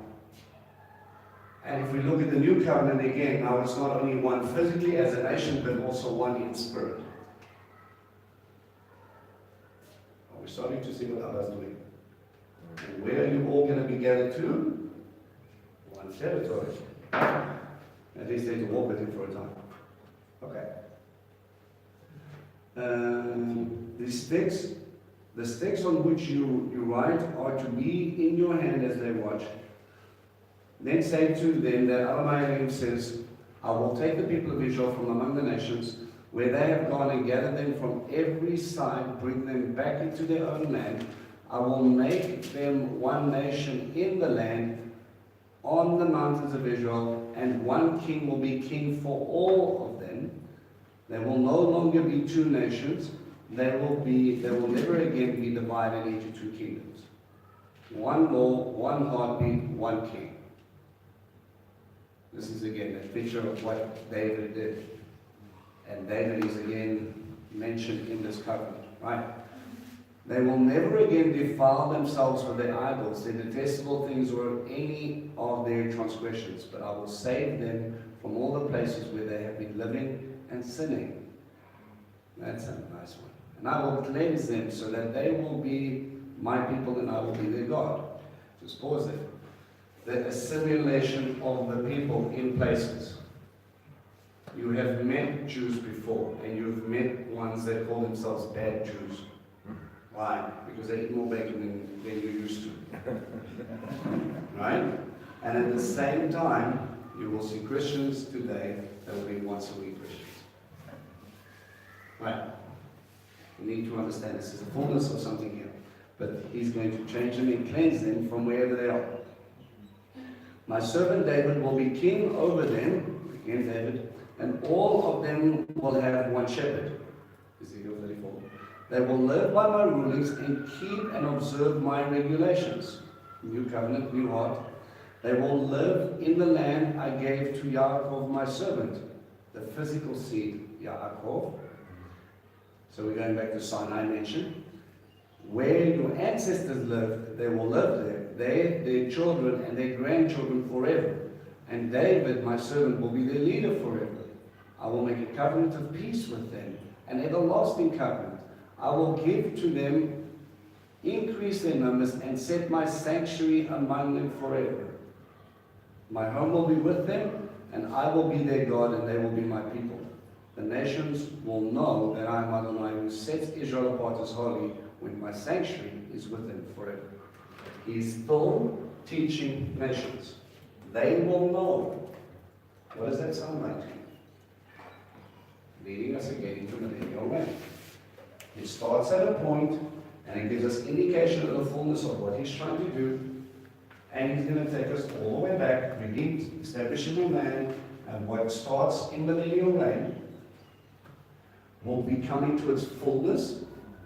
Speaker 2: And if we look at the new covenant again, now it's not only one physically as a nation, but also one in spirit. Are we starting to see what Allah's doing? And where are you all going to be gathered to? One territory. At least they had to walk with him for a time. Okay. The sticks on which you write are to be in your hand as they watch. Then say to them that Allah says, I will take the people of Israel from among the nations, where they have gone, and gather them from every side, bring them back into their own land. I will make them one nation in the land, on the mountains of Israel, and one king will be king for all of them. There will no longer be two nations. They will never again be divided into two kingdoms. One law, one heartbeat, one king. This is again a picture of what David did. And David is again mentioned in this covenant, right? They will never again defile themselves with their idols, their detestable things, or any of their transgressions, but I will save them from all the places where they have been living and sinning. That's a nice one. And I will cleanse them so that they will be my people and I will be their God. Just pause there. The assimilation of the people in places. You have met Jews before, and you've met ones that call themselves bad Jews. Why? Because they eat more bacon than you used to. Right? And at the same time, you will see Christians today that will be once a week Christians. Right? We need to understand this is the fullness of something here. But he's going to change them and cleanse them from wherever they are. My servant David will be king over them, again David, and all of them will have one shepherd. Ezekiel 34. They will live by my rulings and keep and observe my regulations. New covenant, new heart. They will live in the land I gave to Yaakov my servant, the physical seed, Yaakov. So we're going back to Sinai mentioned. Where your ancestors lived, they will live there. They, their children, and their grandchildren forever. And David, my servant, will be their leader forever. I will make a covenant of peace with them, an everlasting covenant. I will give to them, increase their numbers, and set my sanctuary among them forever. My home will be with them, and I will be their God, and they will be my people. The nations will know that I am Adonai, who sets Israel apart as holy, when my sanctuary is with them forever. He is still teaching nations. They will know. What does that sound like to you? Leading us again into millennial reign. It starts at a point, and it gives us indication of the fullness of what he's trying to do, and he's going to take us all the way back, redeem, establishing a man, and what starts in millennial reign will be coming to its fullness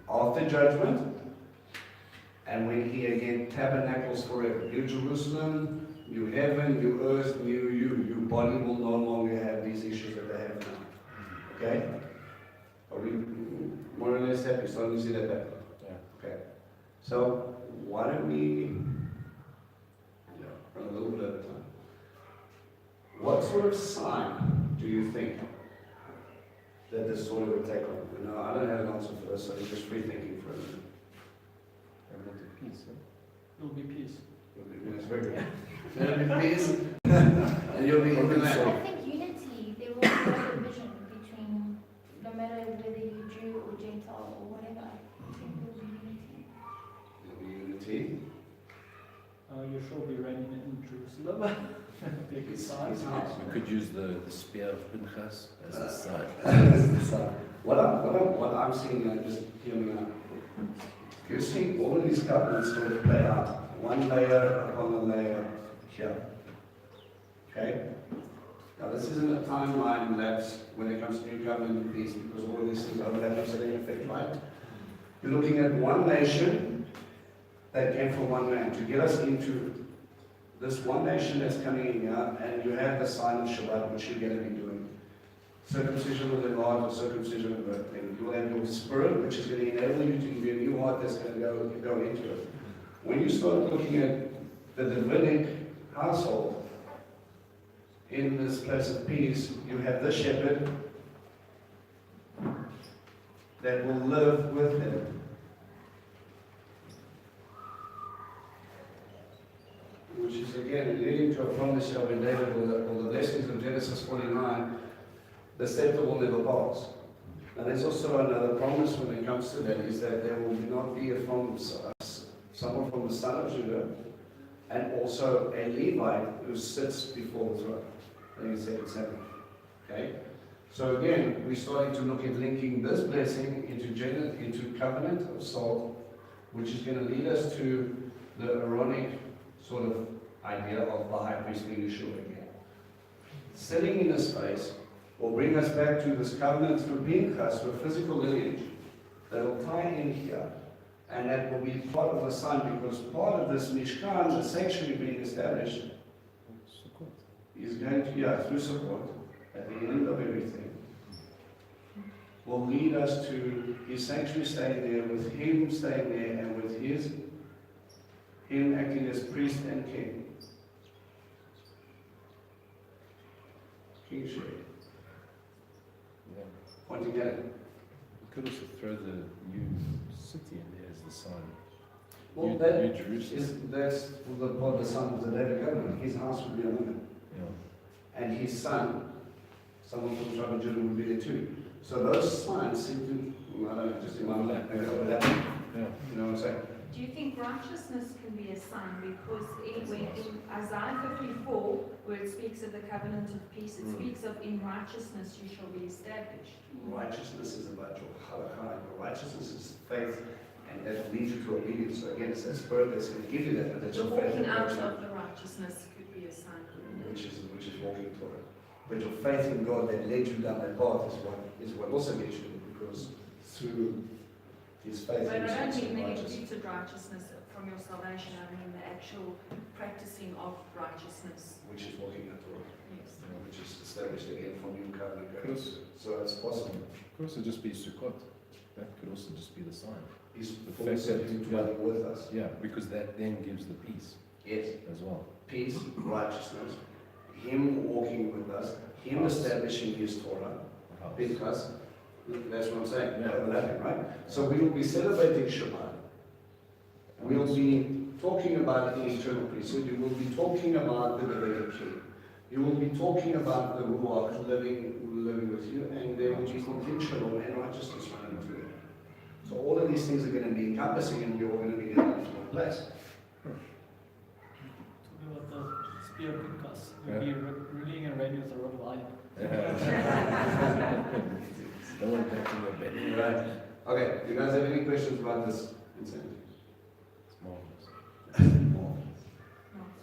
Speaker 2: after judgment, and when he again tabernacles forever. New Jerusalem, new heaven, new earth, new you. Your body will no longer have these issues that they have now. Okay? Are we more or less happy? Starting to see that back?
Speaker 4: Yeah.
Speaker 2: Okay. So, why don't we run a little bit at a time. What sort of sign do you think that this sort of would take on? No, I don't have an answer for this, so I'm just free thinking for a minute.
Speaker 4: Covenant of peace.
Speaker 1: It'll be peace.
Speaker 2: That's very good. There'll be peace, and you'll be in the land.
Speaker 5: I think unity, there will be no division between, no matter whether you're Jew or Gentile or whatever. I think there will be unity.
Speaker 2: There'll be unity.
Speaker 1: Yeshua will be reigning in Jerusalem. Be a good sign.
Speaker 4: We could use the spear of Pinchas as a sign.
Speaker 2: What I'm seeing, just hear me out. You see all of these covenants sort of play out, one layer upon a layer here. Okay? Now, this isn't a timeline lapse when it comes to New Covenant and peace, because all of these things overlap so they affect, right? You're looking at one nation that came from one man to get us into this one nation that's coming in here, and you have the sign of Shabbat, which you're going to be doing. Circumcision of the heart or circumcision of the thing. You'll have your spirit, which is going to enable you to give you a new heart that's going to go into it. When you start looking at the Davidic household, in this place of peace, you have the shepherd that will live with them. Which is again leading to a promise of in David, or the blessings of Genesis 49, the scepter will never pass. And there's also another promise when it comes to that, is that there will not be someone from the son of Judah, and also a Levite who sits before the throne. I think it's 2 Samuel. Okay? So again, we're starting to look at linking this blessing into covenant of salt, which is going to lead us to the Aaronic sort of idea of the high priest being Yeshua again. Sitting in this space will bring us back to this covenant through Pinchas, to a physical lineage that will tie in here, and that will be part of the sign, because part of this Mishkan, the sanctuary being established, is going to, through support, at the end of everything, will lead us to his sanctuary staying there, with him staying there, and with him acting as priest and king. Kingship.
Speaker 4: Yeah.
Speaker 2: Pointing at it.
Speaker 4: We could also throw the new city in there as the sign.
Speaker 2: Well,
Speaker 4: New
Speaker 2: that
Speaker 4: Jerusalem.
Speaker 2: that's the part of the son of the David government. His house would be a woman.
Speaker 4: Yeah.
Speaker 2: And his son, someone from the tribe of Judah, would be there too. So those signs seem to, I don't know, just in my lap, overlap.
Speaker 4: Yeah.
Speaker 2: You know what I'm saying?
Speaker 6: Do you think righteousness can be a sign? Because in Isaiah 54, where it speaks of the covenant of peace, it speaks of in righteousness you shall be established.
Speaker 2: Righteousness is about your halakha. Righteousness is faith, and that leads you to obedience. So again, it's that spirit that's going to give you that, but that's
Speaker 6: The
Speaker 2: your faith.
Speaker 6: walking out of the righteousness could be a sign.
Speaker 2: Which is walking Torah. But your faith in God that led you down that path is what also gets you, because through his faith
Speaker 6: But
Speaker 2: in
Speaker 6: I don't
Speaker 2: his
Speaker 6: mean the
Speaker 2: righteousness.
Speaker 6: imputed righteousness from your salvation, I mean the actual practicing of righteousness.
Speaker 2: Which is walking in Torah,
Speaker 6: Yes.
Speaker 2: which is established again from new covenant
Speaker 4: Could
Speaker 2: grace.
Speaker 4: also,
Speaker 2: So it's possible.
Speaker 4: could also just be Sukkot. That could also just be the sign.
Speaker 2: He's
Speaker 4: The
Speaker 2: fully
Speaker 4: fact
Speaker 2: set
Speaker 4: that-
Speaker 2: him dwelling with us.
Speaker 4: Yeah, because that then gives the peace
Speaker 2: Yes.
Speaker 4: as well.
Speaker 2: Peace, righteousness, him walking with us, him establishing his Torah,
Speaker 4: The house.
Speaker 2: because that's what I'm saying,
Speaker 4: Yeah.
Speaker 2: overlapping, right? So we will be celebrating Shabbat. We'll be talking about the eternal priesthood. You will be talking about the Davidic king. You will be talking about the Ruach living with you, and there will be complete shalom and righteousness running through it. So all of these things are going to be encompassing, and you're all going to be in one place.
Speaker 1: Talking about the spear of Pinchas,
Speaker 4: Yeah.
Speaker 1: you'll be ruling and reigning with a rod of iron.
Speaker 4: Don't want that to your bed.
Speaker 2: Right. Okay. Do you guys have any questions about this incentive?
Speaker 4: It's marvelous.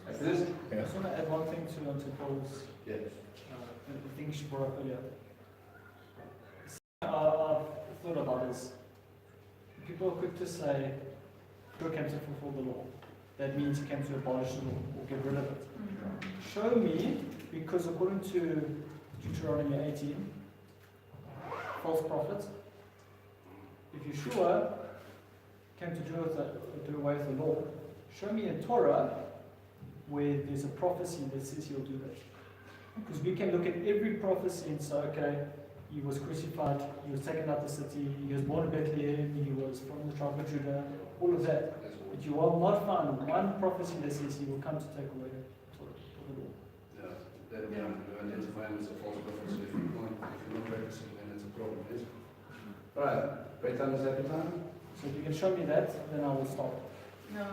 Speaker 2: I finished?
Speaker 1: I just want to add one thing to Paul's
Speaker 2: Yeah.
Speaker 1: the thing she brought up earlier. I've thought about this. People are quick to say, God came to fulfill the law. That means he came to abolish the law or get rid of it. Show me, because according to Deuteronomy 18, false prophets, if Yeshua came to do away with the law, show me in Torah where there's a prophecy that says he'll do that. Because we can look at every prophecy and say, okay, he was crucified, he was taken out of the city, he was born in Bethlehem, he was from the tribe of Judah, all of that. But you will not find one prophecy that says he will come to take away Torah or the law.
Speaker 2: Yeah, that we identify him as a false prophet. So if you're not practicing, then it's a problem, yes? All right. Great time is every time.
Speaker 1: So if you can show me that, then I will stop.
Speaker 6: No,